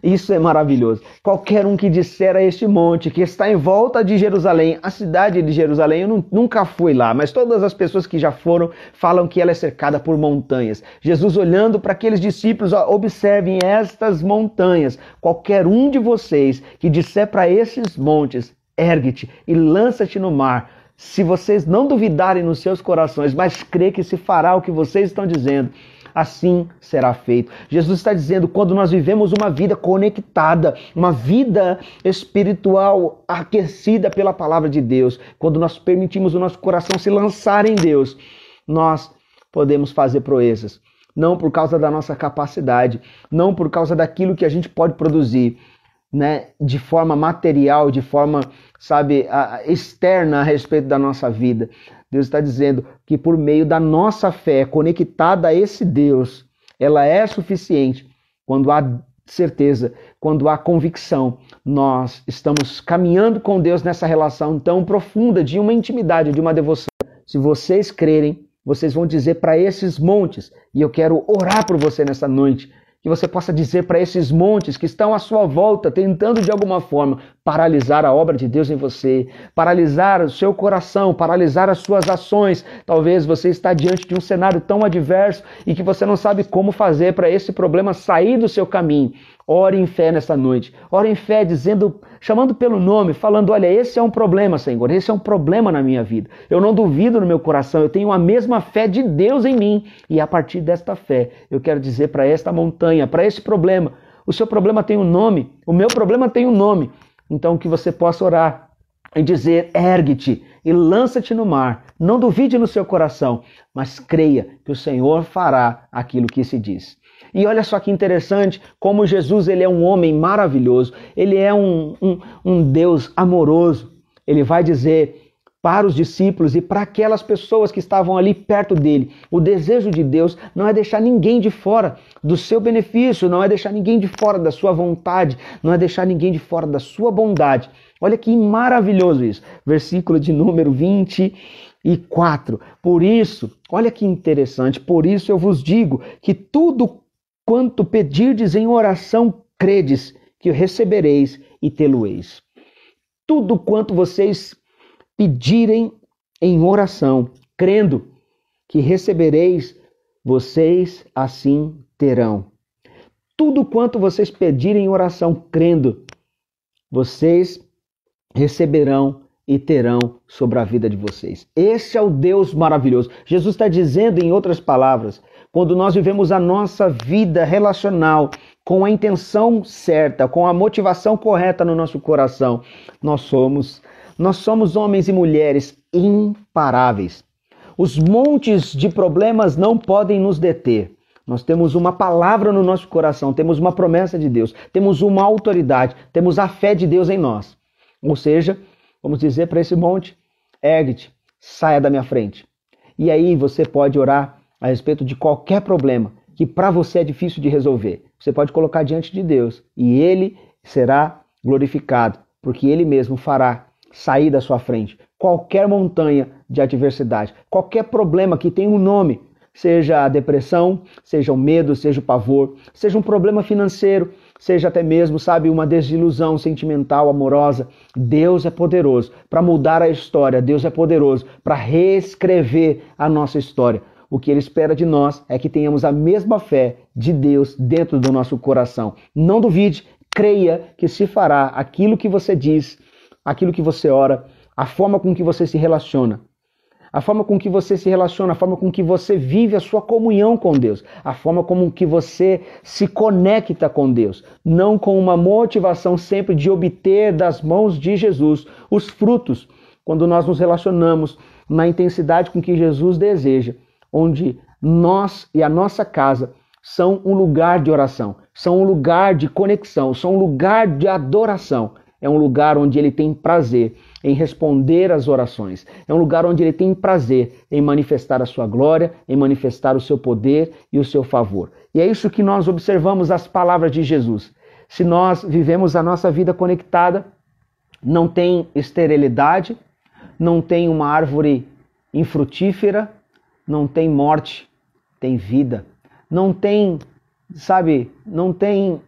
isso é maravilhoso. Qualquer um que disser a este monte que está em volta de Jerusalém, a cidade de Jerusalém, eu nunca fui lá, mas todas as pessoas que já foram falam que ela é cercada por montanhas. Jesus olhando para aqueles discípulos, observem estas montanhas. Qualquer um de vocês que disser para esses montes, ergue-te e lança-te no mar. Se vocês não duvidarem nos seus corações, mas crê que se fará o que vocês estão dizendo, assim será feito. Jesus está dizendo, quando nós vivemos uma vida conectada, uma vida espiritual aquecida pela palavra de Deus, quando nós permitimos o nosso coração se lançar em Deus, nós podemos fazer proezas. não por causa da nossa capacidade, não por causa daquilo que a gente pode produzir, né, de forma material, de forma, sabe, externa a respeito da nossa vida. Deus está dizendo que por meio da nossa fé conectada a esse Deus, ela é suficiente quando há certeza, quando há convicção. Nós estamos caminhando com Deus nessa relação tão profunda de uma intimidade, de uma devoção. Se vocês crerem, vocês vão dizer para esses montes, e eu quero orar por você nessa noite, que você possa dizer para esses montes que estão à sua volta, tentando de alguma forma paralisar a obra de Deus em você, paralisar o seu coração, paralisar as suas ações. Talvez você está diante de um cenário tão adverso e que você não sabe como fazer para esse problema sair do seu caminho. Ore em fé nessa noite. Ore em fé dizendo, chamando pelo nome, falando, olha, esse é um problema, Senhor, esse é um problema na minha vida. Eu não duvido no meu coração, eu tenho a mesma fé de Deus em mim. E a partir desta fé, eu quero dizer para esta montanha, para esse problema, o seu problema tem um nome, o meu problema tem um nome. Então que você possa orar e dizer, ergue-te e lança-te no mar. Não duvide no seu coração, mas creia que o Senhor fará aquilo que se diz. E olha só que interessante, como Jesus ele é um homem maravilhoso, ele é um Deus amoroso. Ele vai dizer para os discípulos e para aquelas pessoas que estavam ali perto dele, o desejo de Deus não é deixar ninguém de fora do seu benefício, não é deixar ninguém de fora da sua vontade, não é deixar ninguém de fora da sua bondade. Olha que maravilhoso isso. Versículo de número 24. Por isso, olha que interessante, por isso eu vos digo que tudo quanto pedirdes em oração, credes que o recebereis e tê-lo-eis. Tudo quanto vocês pedirem em oração, crendo que recebereis, vocês assim terão. Tudo quanto vocês pedirem em oração, crendo, vocês receberão e terão sobre a vida de vocês. Esse é o Deus maravilhoso. Jesus está dizendo, em outras palavras, quando nós vivemos a nossa vida relacional com a intenção certa, com a motivação correta no nosso coração, nós somos homens e mulheres imparáveis. Os montes de problemas não podem nos deter. Nós temos uma palavra no nosso coração, temos uma promessa de Deus, temos uma autoridade, temos a fé de Deus em nós. Ou seja, vamos dizer para esse monte, ergue-te, saia da minha frente. E aí você pode orar a respeito de qualquer problema que para você é difícil de resolver. Você pode colocar diante de Deus e Ele será glorificado, porque Ele mesmo fará sair da sua frente qualquer montanha de adversidade, qualquer problema que tenha um nome, seja a depressão, seja o medo, seja o pavor, seja um problema financeiro, seja até mesmo, sabe, uma desilusão sentimental, amorosa. Deus é poderoso para mudar a história, Deus é poderoso para reescrever a nossa história. O que Ele espera de nós é que tenhamos a mesma fé de Deus dentro do nosso coração. Não duvide, creia que se fará aquilo que você diz, aquilo que você ora, a forma com que você se relaciona. A forma com que você se relaciona, a forma com que você vive a sua comunhão com Deus, a forma como que você se conecta com Deus, não com uma motivação sempre de obter das mãos de Jesus os frutos, quando nós nos relacionamos na intensidade com que Jesus deseja, onde nós e a nossa casa são um lugar de oração, são um lugar de conexão, são um lugar de adoração. É um lugar onde Ele tem prazer em responder às orações. É um lugar onde Ele tem prazer em manifestar a sua glória, em manifestar o seu poder e o seu favor. E é isso que nós observamos as palavras de Jesus. Se nós vivemos a nossa vida conectada, não tem esterilidade, não tem uma árvore infrutífera, não tem morte, tem vida. Não tem, sabe, não tem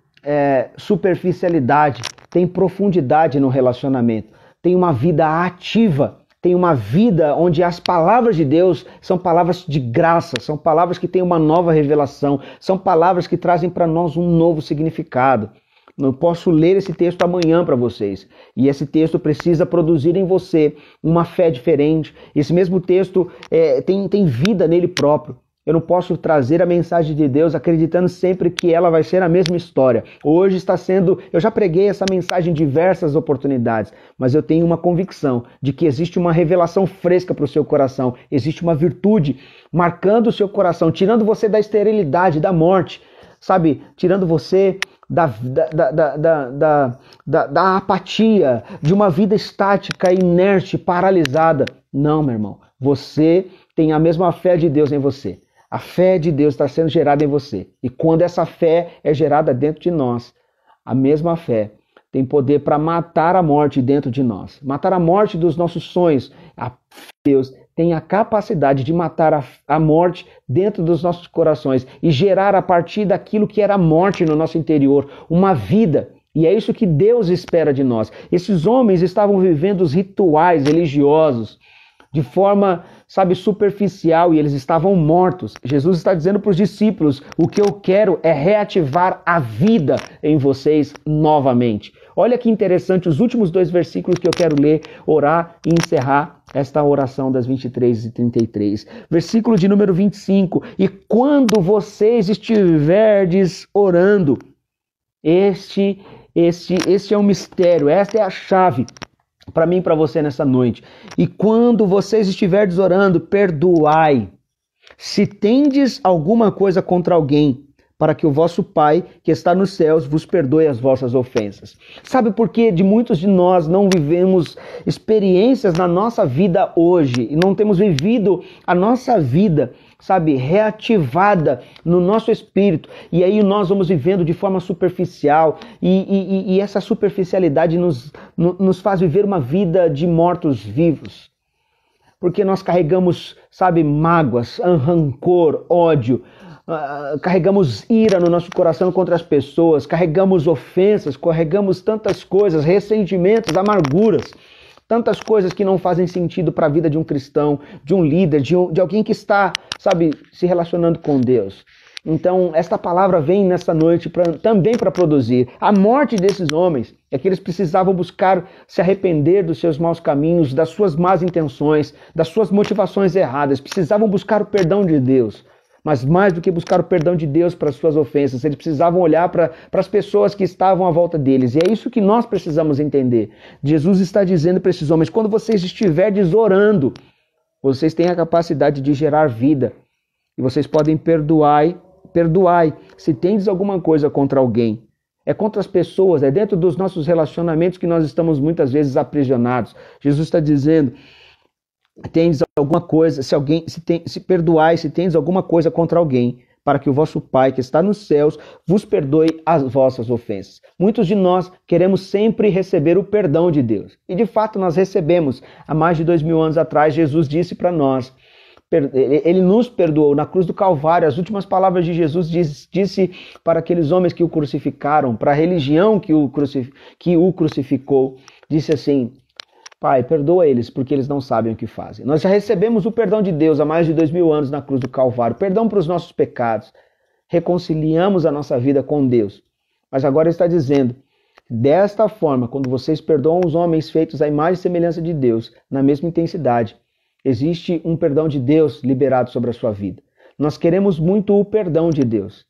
superficialidade, tem profundidade no relacionamento, tem uma vida ativa, tem uma vida onde as palavras de Deus são palavras de graça, são palavras que têm uma nova revelação, são palavras que trazem para nós um novo significado. Eu posso ler esse texto amanhã para vocês, e esse texto precisa produzir em você uma fé diferente. Esse mesmo texto tem vida nele próprio. Eu não posso trazer a mensagem de Deus acreditando sempre que ela vai ser a mesma história. Hoje está sendo... Eu já preguei essa mensagem em diversas oportunidades, mas eu tenho uma convicção de que existe uma revelação fresca para o seu coração. Existe uma virtude marcando o seu coração, tirando você da esterilidade, da morte, sabe? Tirando você da apatia, de uma vida estática, inerte, paralisada. Não, meu irmão. Você tem a mesma fé de Deus em você. A fé de Deus está sendo gerada em você. E quando essa fé é gerada dentro de nós, a mesma fé tem poder para matar a morte dentro de nós. Matar a morte dos nossos sonhos. A Deus tem a capacidade de matar a morte dentro dos nossos corações e gerar a partir daquilo que era morte no nosso interior, uma vida. E é isso que Deus espera de nós. Esses homens estavam vivendo os rituais religiosos de forma, sabe, superficial, e eles estavam mortos. Jesus está dizendo para os discípulos: o que eu quero é reativar a vida em vocês novamente. Olha que interessante, os últimos 2 versículos que eu quero ler, orar e encerrar esta oração das 23 e 33. Versículo de número 25. E quando vocês estiverdes orando, este é um mistério, esta é a chave para mim e para você nessa noite. E quando vocês estiverdes orando, perdoai, se tendes alguma coisa contra alguém, para que o vosso Pai, que está nos céus, vos perdoe as vossas ofensas. Sabe por que de muitos de nós não vivemos experiências na nossa vida hoje, e não temos vivido a nossa vida, sabe, reativada no nosso espírito, e aí nós vamos vivendo de forma superficial, e essa superficialidade nos faz viver uma vida de mortos-vivos, porque nós carregamos, sabe, mágoas, rancor, ódio, carregamos ira no nosso coração contra as pessoas, carregamos ofensas, carregamos tantas coisas, ressentimentos, amarguras, tantas coisas que não fazem sentido para a vida de um cristão, de um líder, de alguém que está, sabe, se relacionando com Deus. Então, esta palavra vem nessa noite também para produzir. A morte desses homens é que eles precisavam buscar se arrepender dos seus maus caminhos, das suas más intenções, das suas motivações erradas. Precisavam buscar o perdão de Deus. Mas mais do que buscar o perdão de Deus para as suas ofensas, eles precisavam olhar para as pessoas que estavam à volta deles. E é isso que nós precisamos entender. Jesus está dizendo para esses homens: quando vocês estiverem orando, vocês têm a capacidade de gerar vida. E vocês podem perdoai, se tendes alguma coisa contra alguém. É contra as pessoas, é dentro dos nossos relacionamentos que nós estamos muitas vezes aprisionados. Jesus está dizendo: tendes alguma coisa, se perdoai, se tendes alguma coisa contra alguém, para que o vosso Pai, que está nos céus, vos perdoe as vossas ofensas. Muitos de nós queremos sempre receber o perdão de Deus. E de fato nós recebemos. Há mais de 2000 anos atrás, Jesus disse para nós, ele nos perdoou na cruz do Calvário. As últimas palavras de Jesus disse para aqueles homens que o crucificaram, para a religião que o crucificou, disse assim: Pai, perdoa eles, porque eles não sabem o que fazem. Nós já recebemos o perdão de Deus há mais de 2000 anos na cruz do Calvário. Perdão para os nossos pecados. Reconciliamos a nossa vida com Deus. Mas agora ele está dizendo: desta forma, quando vocês perdoam os homens feitos à imagem e semelhança de Deus, na mesma intensidade, existe um perdão de Deus liberado sobre a sua vida. Nós queremos muito o perdão de Deus,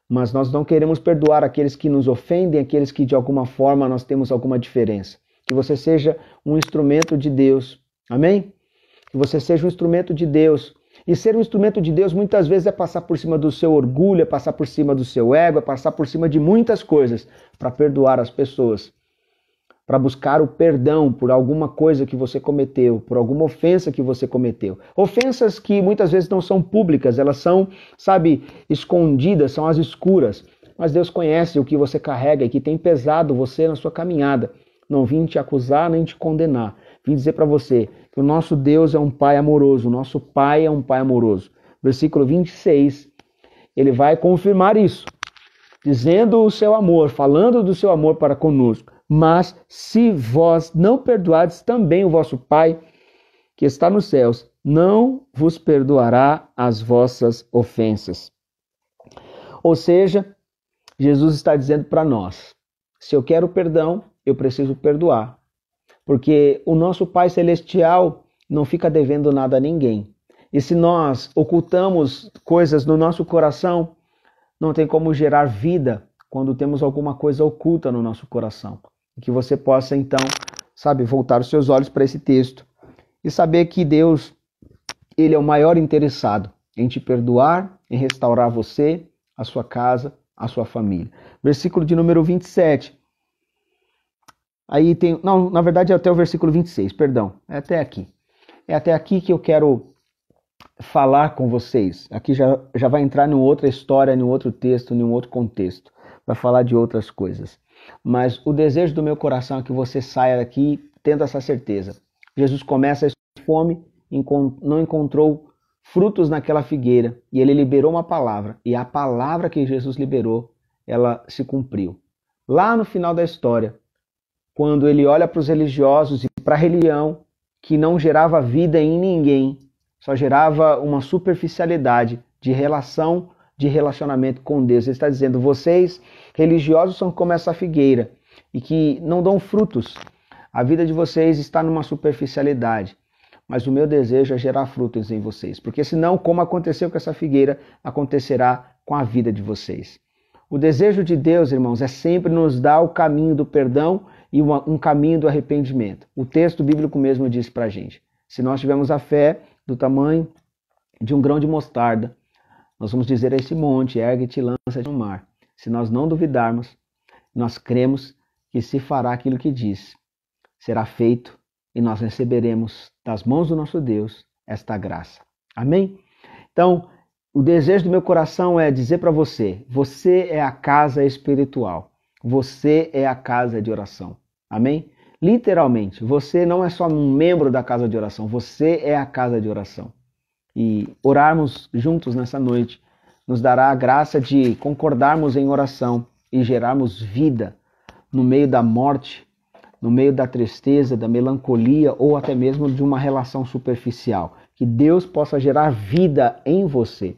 mas nós não queremos perdoar aqueles que nos ofendem, aqueles que de alguma forma nós temos alguma diferença. Que você seja um instrumento de Deus. Amém? Que você seja um instrumento de Deus. E ser um instrumento de Deus muitas vezes é passar por cima do seu orgulho, é passar por cima do seu ego, é passar por cima de muitas coisas para perdoar as pessoas. Para buscar o perdão por alguma coisa que você cometeu, por alguma ofensa que você cometeu. Ofensas que muitas vezes não são públicas, elas são, sabe, escondidas, são às escuras. Mas Deus conhece o que você carrega e que tem pesado você na sua caminhada. Não vim te acusar nem te condenar. Vim dizer para você que o nosso Deus é um Pai amoroso. O nosso Pai é um Pai amoroso. Versículo 26, ele vai confirmar isso. Dizendo o seu amor, falando do seu amor para conosco. Mas se vós não perdoardes, também o vosso Pai, que está nos céus, não vos perdoará as vossas ofensas. Ou seja, Jesus está dizendo para nós: se eu quero perdão, eu preciso perdoar. Porque o nosso Pai Celestial não fica devendo nada a ninguém. E se nós ocultamos coisas no nosso coração, não tem como gerar vida quando temos alguma coisa oculta no nosso coração. E que você possa, então, voltar os seus olhos para esse texto e saber que Deus, Ele é o maior interessado em te perdoar, em restaurar você, a sua casa, a sua família. Versículo de número 27. Aí tem, não, na verdade é até o versículo 26, perdão, é até aqui. É até aqui que eu quero falar com vocês. Aqui já vai entrar em outra história, em outro texto, em um outro contexto. Vai falar de outras coisas. Mas o desejo do meu coração é que você saia daqui tendo essa certeza. Jesus começa a fome, não encontrou frutos naquela figueira, e ele liberou uma palavra, e a palavra que Jesus liberou, ela se cumpriu. Lá no final da história, quando ele olha para os religiosos e para a religião, que não gerava vida em ninguém, só gerava uma superficialidade de relacionamento com Deus. Ele está dizendo, vocês religiosos são como essa figueira e que não dão frutos. A vida de vocês está numa superficialidade, mas o meu desejo é gerar frutos em vocês, porque senão, como aconteceu com essa figueira, acontecerá com a vida de vocês. O desejo de Deus, irmãos, é sempre nos dar o caminho do perdão e um caminho do arrependimento. O texto bíblico mesmo diz para a gente, se nós tivermos a fé do tamanho de um grão de mostarda, nós vamos dizer a esse monte, ergue-te e lança-te no mar. Se nós não duvidarmos, nós cremos que se fará aquilo que diz. Será feito e nós receberemos das mãos do nosso Deus esta graça. Amém? Então, o desejo do meu coração é dizer para você, você é a casa espiritual. Você é a casa de oração. Amém? Literalmente, você não é só um membro da casa de oração, você é a casa de oração. E orarmos juntos nessa noite nos dará a graça de concordarmos em oração e gerarmos vida no meio da morte, no meio da tristeza, da melancolia ou até mesmo de uma relação superficial. Que Deus possa gerar vida em você,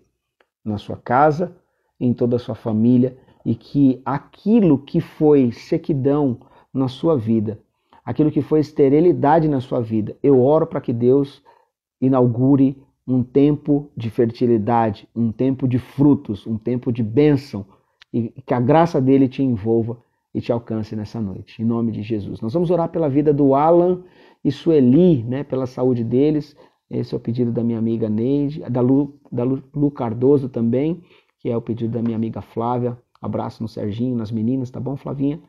na sua casa, em toda a sua família, e que aquilo que foi sequidão na sua vida, aquilo que foi esterilidade na sua vida, eu oro para que Deus inaugure um tempo de fertilidade, um tempo de frutos, um tempo de bênção, e que a graça dele te envolva e te alcance nessa noite, em nome de Jesus. Nós vamos orar pela vida do Alan e Sueli, pela saúde deles. Esse é o pedido da minha amiga Neide, da Lu Cardoso também, que é o pedido da minha amiga Flávia. Abraço no Serginho, nas meninas, tá bom, Flavinha?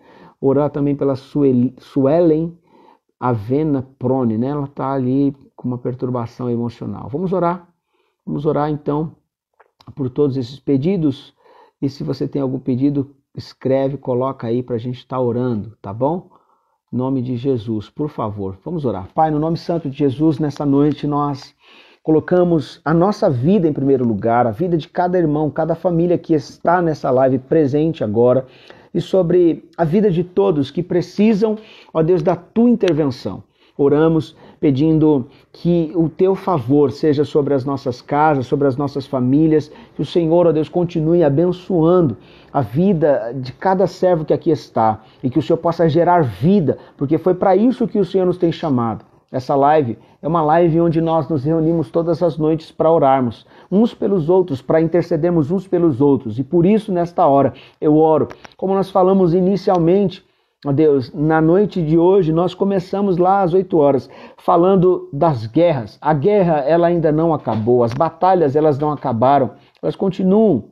Orar também pela Suelen Avena Prone, ela tá ali com uma perturbação emocional. Vamos orar então por todos esses pedidos, e se você tem algum pedido, escreve, coloca aí para a gente estar orando, tá bom? Em nome de Jesus, por favor, vamos orar. Pai, no nome santo de Jesus, nessa noite nós colocamos a nossa vida em primeiro lugar, a vida de cada irmão, cada família que está nessa live presente agora, e sobre a vida de todos que precisam, ó Deus, da tua intervenção. Oramos pedindo que o teu favor seja sobre as nossas casas, sobre as nossas famílias, que o Senhor, ó Deus, continue abençoando a vida de cada servo que aqui está, e que o Senhor possa gerar vida, porque foi para isso que o Senhor nos tem chamado. Essa live é uma live onde nós nos reunimos todas as noites para orarmos uns pelos outros, para intercedermos uns pelos outros. E por isso, nesta hora, eu oro. Como nós falamos inicialmente, ó Deus, na noite de hoje, nós começamos lá às 8 horas, falando das guerras. A guerra, ela ainda não acabou. As batalhas, elas não acabaram. Elas continuam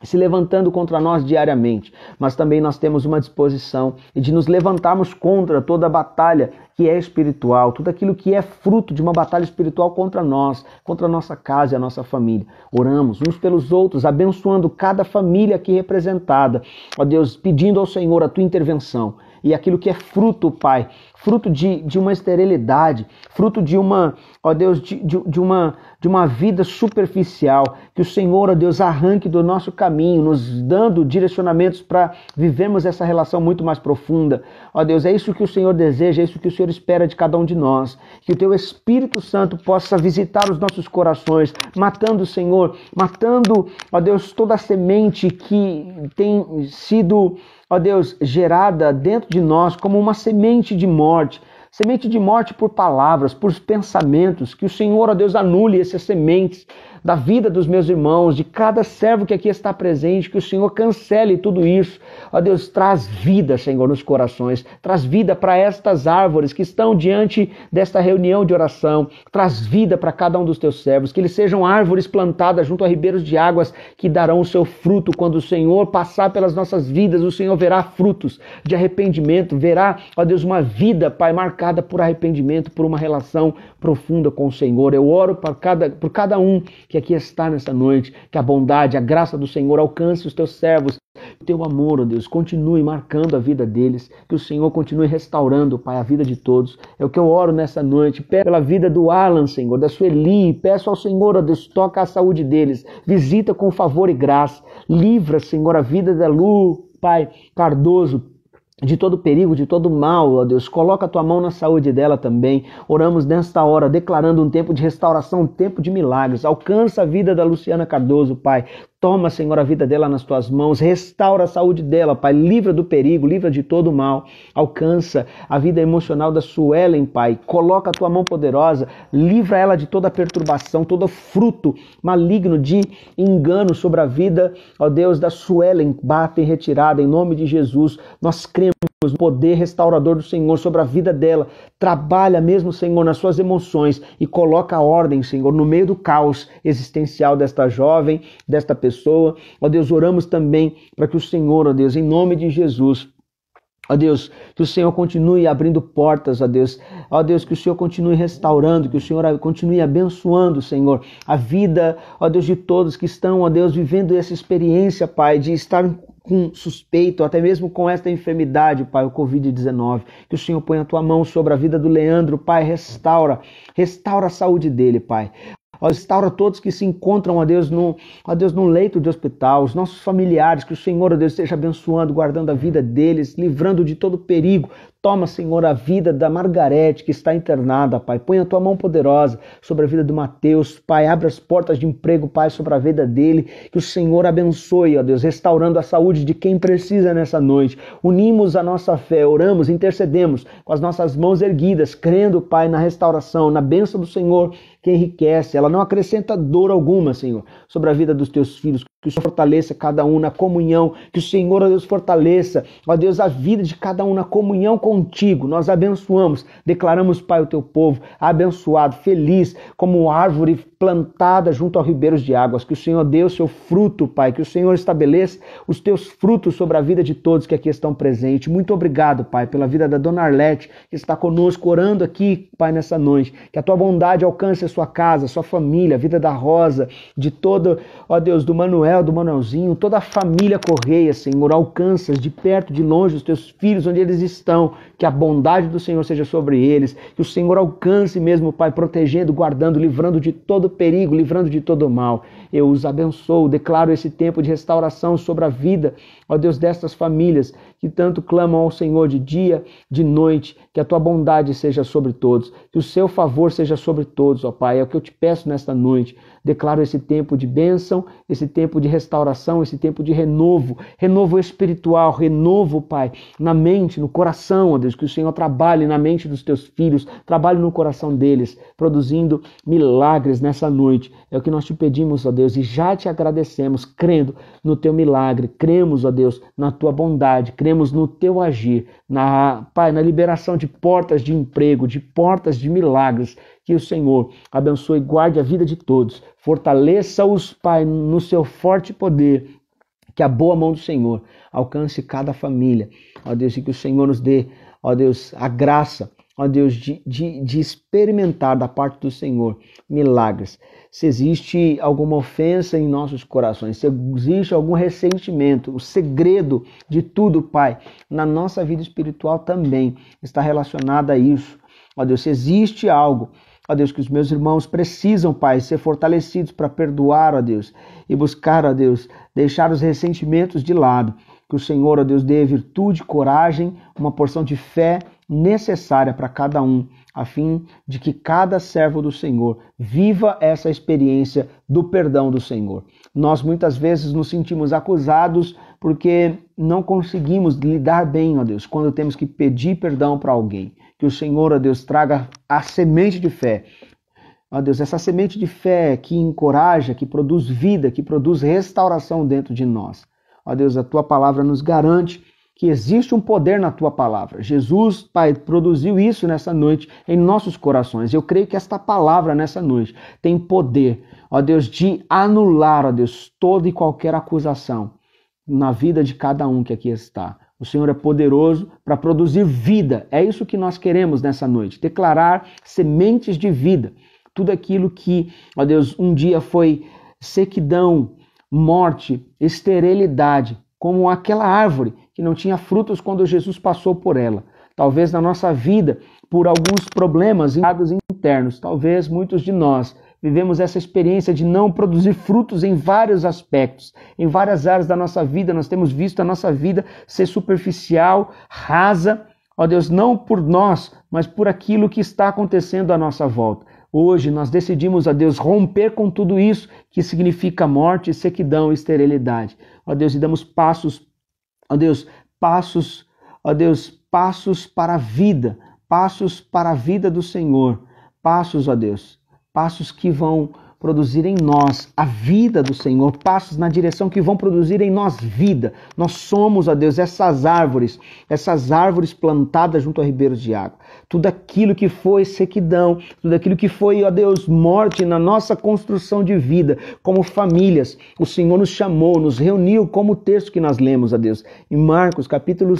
se levantando contra nós diariamente, mas também nós temos uma disposição de nos levantarmos contra toda a batalha que é espiritual, tudo aquilo que é fruto de uma batalha espiritual contra nós, contra a nossa casa e a nossa família. Oramos uns pelos outros, abençoando cada família aqui representada, ó Deus, pedindo ao Senhor a tua intervenção. E aquilo que é fruto, Pai, fruto de uma esterilidade, fruto de uma, ó Deus, de uma vida superficial, que o Senhor, ó Deus, arranque do nosso caminho, nos dando direcionamentos para vivermos essa relação muito mais profunda. Ó Deus, é isso que o Senhor deseja, é isso que o Senhor espera de cada um de nós, que o teu Espírito Santo possa visitar os nossos corações, matando, Senhor, ó Deus, toda a semente que tem sido, ó Deus, gerada dentro de nós como uma semente de morte, semente de morte por palavras, por pensamentos, que o Senhor, ó Deus, anule essas sementes da vida dos meus irmãos, de cada servo que aqui está presente, que o Senhor cancele tudo isso. Ó Deus, traz vida, Senhor, nos corações, traz vida para estas árvores que estão diante desta reunião de oração, traz vida para cada um dos teus servos, que eles sejam árvores plantadas junto a ribeiros de águas que darão o seu fruto. Quando o Senhor passar pelas nossas vidas, o Senhor verá frutos de arrependimento, verá, ó Deus, uma vida, Pai, marcada por arrependimento, por uma relação profunda com o Senhor. Eu oro por cada um que aqui está nessa noite, que a bondade, a graça do Senhor alcance os teus servos, o teu amor, ó Deus, continue marcando a vida deles, que o Senhor continue restaurando, Pai, a vida de todos. É o que eu oro nessa noite, peço pela vida do Alan, Senhor, da Sueli, peço ao Senhor, ó Deus, toca a saúde deles, visita com favor e graça, livra, Senhor, a vida da Lu, Pai, Cardoso, de todo perigo, de todo mal, ó Deus, coloca a tua mão na saúde dela também. Oramos nesta hora, declarando um tempo de restauração, um tempo de milagres. Alcança a vida da Luciana Cardoso, Pai. Toma, Senhor, a vida dela nas tuas mãos, restaura a saúde dela, Pai, livra do perigo, livra de todo o mal, alcança a vida emocional da Suelen, Pai, coloca a tua mão poderosa, livra ela de toda perturbação, todo fruto maligno de engano sobre a vida, ó Deus, da Suelen, bate em retirada, em nome de Jesus. Nós cremos no poder restaurador do Senhor sobre a vida dela. Trabalha mesmo, Senhor, nas suas emoções e coloca a ordem, Senhor, no meio do caos existencial desta jovem, desta pessoa. Ó Deus, oramos também para que o Senhor, ó Deus, em nome de Jesus, ó Deus, que o Senhor continue abrindo portas, ó Deus, que o Senhor continue restaurando, que o Senhor continue abençoando, Senhor, a vida, ó Deus, de todos que estão, ó Deus, vivendo essa experiência, Pai, de estar com suspeito, até mesmo com esta enfermidade, Pai, o Covid-19. Que o Senhor ponha a tua mão sobre a vida do Leandro, Pai, restaura a saúde dele, Pai. Restaura todos que se encontram, ó Deus, no leito de hospital, os nossos familiares, que o Senhor, ó Deus, esteja abençoando, guardando a vida deles, livrando de todo perigo. Toma, Senhor, a vida da Margarete, que está internada, Pai. Põe a tua mão poderosa sobre a vida do Mateus, Pai. Abre as portas de emprego, Pai, sobre a vida dele. Que o Senhor abençoe, ó Deus, restaurando a saúde de quem precisa nessa noite. Unimos a nossa fé, oramos, intercedemos com as nossas mãos erguidas, crendo, Pai, na restauração, na bênção do Senhor que enriquece. Ela não acrescenta dor alguma, Senhor, sobre a vida dos teus filhos. Que o Senhor fortaleça cada um na comunhão, que o Senhor, ó Deus, fortaleça, ó Deus, a vida de cada um na comunhão contigo. Nós abençoamos, declaramos, Pai, o teu povo abençoado, feliz, como árvore plantada junto aos ribeiros de águas. Que o Senhor dê o seu fruto, Pai, que o Senhor estabeleça os teus frutos sobre a vida de todos que aqui estão presentes. Muito obrigado, Pai, pela vida da Dona Arlete, que está conosco orando aqui, Pai, nessa noite. Que a tua bondade alcance a sua casa, a sua família, a vida da Rosa, de todo, ó Deus, do Manuel, do Manuelzinho, toda a família Correia, Senhor, alcança de perto, de longe os teus filhos onde eles estão, que a bondade do Senhor seja sobre eles, que o Senhor alcance mesmo, Pai, protegendo, guardando, livrando de todo perigo, livrando de todo mal. Eu os abençoo, declaro esse tempo de restauração sobre a vida, ó Deus, destas famílias que tanto clamam ao Senhor de dia, de noite, que a tua bondade seja sobre todos, que o seu favor seja sobre todos, ó Pai, é o que eu te peço nesta noite. Declaro esse tempo de bênção, esse tempo de restauração, esse tempo de renovo espiritual, renovo, Pai, na mente, no coração, ó Deus, que o Senhor trabalhe na mente dos teus filhos, trabalhe no coração deles, produzindo milagres nessa noite. É o que nós te pedimos, ó Deus, e já te agradecemos, crendo no teu milagre, cremos, ó Deus, na tua bondade, cremos no teu agir, Pai, na liberação de portas de emprego, de portas de milagres. Que o Senhor abençoe e guarde a vida de todos. Fortaleça-os, Pai, no seu forte poder. Que a boa mão do Senhor alcance cada família. Ó Deus, e que o Senhor nos dê, ó Deus, a graça, ó Deus, de experimentar da parte do Senhor milagres. Se existe alguma ofensa em nossos corações, se existe algum ressentimento, o segredo de tudo, Pai, na nossa vida espiritual também está relacionado a isso. Ó Deus, se existe algo, ó Deus, que os meus irmãos precisam, Pai, ser fortalecidos para perdoar, ó Deus, e buscar, ó Deus, deixar os ressentimentos de lado. Que o Senhor, ó Deus, dê virtude, coragem, uma porção de fé necessária para cada um, a fim de que cada servo do Senhor viva essa experiência do perdão do Senhor. Nós muitas vezes nos sentimos acusados porque não conseguimos lidar bem, ó Deus, quando temos que pedir perdão para alguém. que o Senhor, ó Deus, traga a semente de fé. Ó Deus, essa semente de fé que encoraja, que produz vida, que produz restauração dentro de nós. Ó Deus, a Tua palavra nos garante que existe um poder na Tua palavra. Jesus, Pai, produziu isso nessa noite em nossos corações. Eu creio que esta palavra nessa noite tem poder, ó Deus, de anular, ó Deus, toda e qualquer acusação na vida de cada um que aqui está. O Senhor é poderoso para produzir vida. É isso que nós queremos nessa noite. Declarar sementes de vida. Tudo aquilo que, ó Deus, um dia foi sequidão, morte, esterilidade, como aquela árvore que não tinha frutos quando Jesus passou por ela. Talvez na nossa vida, por alguns problemas internos, talvez muitos de nós vivemos essa experiência de não produzir frutos em vários aspectos, em várias áreas da nossa vida. Nós temos visto a nossa vida ser superficial, rasa, ó Deus, não por nós, mas por aquilo que está acontecendo à nossa volta. Hoje nós decidimos, ó Deus, romper com tudo isso que significa morte, sequidão e esterilidade. Ó Deus, e damos passos, ó Deus, passos para a vida, passos para a vida do Senhor, passos, ó Deus, passos que vão produzir em nós a vida do Senhor, passos na direção que vão produzir em nós vida. Nós somos, ó Deus, essas árvores plantadas junto a ribeiros de água. Tudo aquilo que foi sequidão, tudo aquilo que foi, ó Deus, morte na nossa construção de vida, como famílias, o Senhor nos chamou, nos reuniu, como o texto que nós lemos, ó Deus, em Marcos, capítulo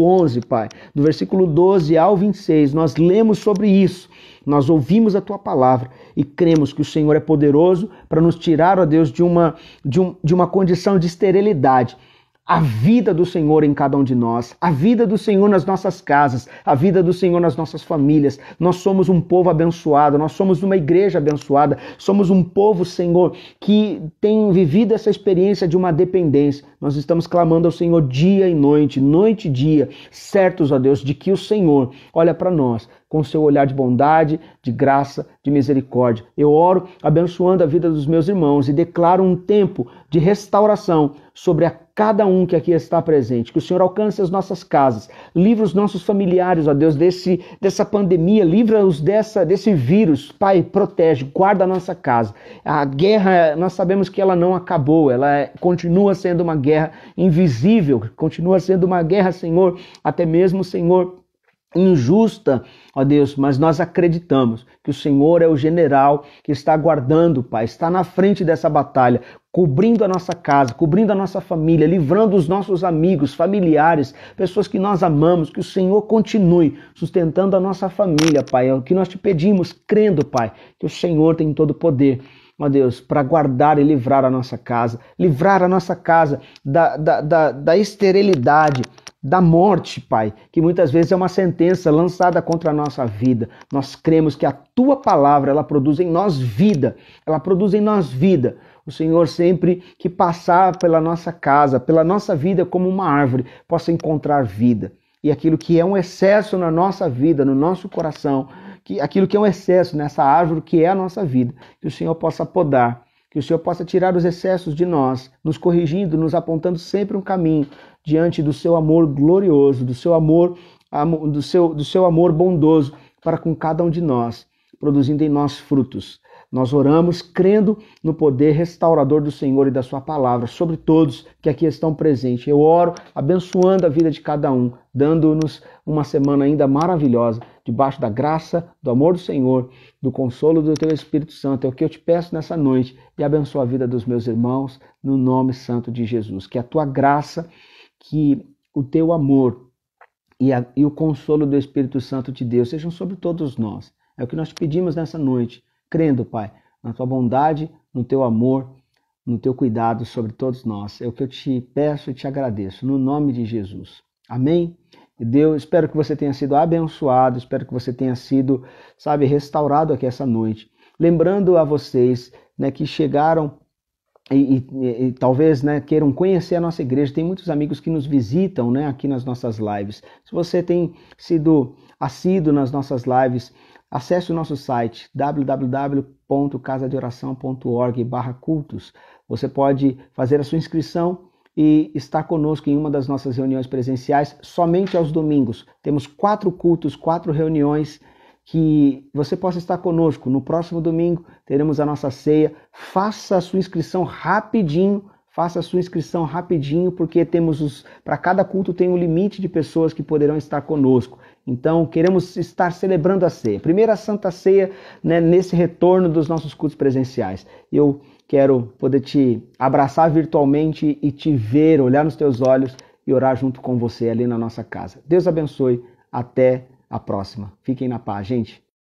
11, Pai, do versículo 12 ao 26, nós lemos sobre isso. Nós ouvimos a Tua palavra e cremos que o Senhor é poderoso para nos tirar, ó Deus, de uma condição de esterilidade. A vida do Senhor em cada um de nós, a vida do Senhor nas nossas casas, a vida do Senhor nas nossas famílias. Nós somos um povo abençoado, nós somos uma igreja abençoada, somos um povo, Senhor, que tem vivido essa experiência de uma dependência. Nós estamos clamando ao Senhor dia e noite, noite e dia, certos, ó Deus, de que o Senhor olha para nós com o seu olhar de bondade, de graça, de misericórdia. Eu oro abençoando a vida dos meus irmãos e declaro um tempo de restauração sobre cada um que aqui está presente. Que o Senhor alcance as nossas casas, livre os nossos familiares, ó Deus, dessa pandemia, livra-os desse vírus. Pai, protege, guarda a nossa casa. A guerra, nós sabemos que ela não acabou, ela continua sendo uma guerra invisível, continua sendo uma guerra, Senhor, até mesmo, Senhor, injusta, ó Deus, mas nós acreditamos que o Senhor é o general que está guardando, Pai, está na frente dessa batalha, cobrindo a nossa casa, cobrindo a nossa família, livrando os nossos amigos, familiares, pessoas que nós amamos, que o Senhor continue sustentando a nossa família, Pai, é o que nós te pedimos, crendo, Pai, que o Senhor tem todo o poder, ó Deus, para guardar e livrar a nossa casa da esterilidade, da morte, Pai, que muitas vezes é uma sentença lançada contra a nossa vida. Nós cremos que a Tua palavra, ela produz em nós vida, O Senhor sempre que passar pela nossa casa, pela nossa vida como uma árvore, possa encontrar vida. E aquilo que é um excesso na nossa vida, no nosso coração, aquilo que é um excesso nessa árvore que é a nossa vida, que o Senhor possa podar, que o Senhor possa tirar os excessos de nós, nos corrigindo, nos apontando sempre um caminho diante do seu amor glorioso, do seu amor bondoso para com cada um de nós, produzindo em nós frutos. Nós oramos crendo no poder restaurador do Senhor e da sua palavra sobre todos que aqui estão presentes. Eu oro abençoando a vida de cada um, dando-nos uma semana ainda maravilhosa, debaixo da graça, do amor do Senhor, do consolo do Teu Espírito Santo. É o que eu te peço nessa noite e abençoa a vida dos meus irmãos no nome santo de Jesus. Que a Tua graça, que o Teu amor e o consolo do Espírito Santo de Deus sejam sobre todos nós. É o que nós te pedimos nessa noite, crendo, Pai, na Tua bondade, no Teu amor, no Teu cuidado sobre todos nós. É o que eu te peço e te agradeço, no nome de Jesus. Amém? E Deus, espero que você tenha sido abençoado, espero que você tenha sido, restaurado aqui essa noite. Lembrando a vocês, que chegaram e talvez, queiram conhecer a nossa igreja. Tem muitos amigos que nos visitam, aqui nas nossas lives. Se você tem sido assíduo nas nossas lives, acesse o nosso site www.casadeoração.org/cultos. Você pode fazer a sua inscrição e estar conosco em uma das nossas reuniões presenciais somente aos domingos. Temos 4 cultos, 4 reuniões que você possa estar conosco. No próximo domingo teremos a nossa ceia. Faça a sua inscrição rapidinho. Porque para cada culto tem um limite de pessoas que poderão estar conosco. Então, queremos estar celebrando a ceia. Primeira Santa Ceia, né, nesse retorno dos nossos cultos presenciais. Eu quero poder te abraçar virtualmente e te ver, olhar nos teus olhos e orar junto com você ali na nossa casa. Deus abençoe. Até a próxima. Fiquem na paz, gente.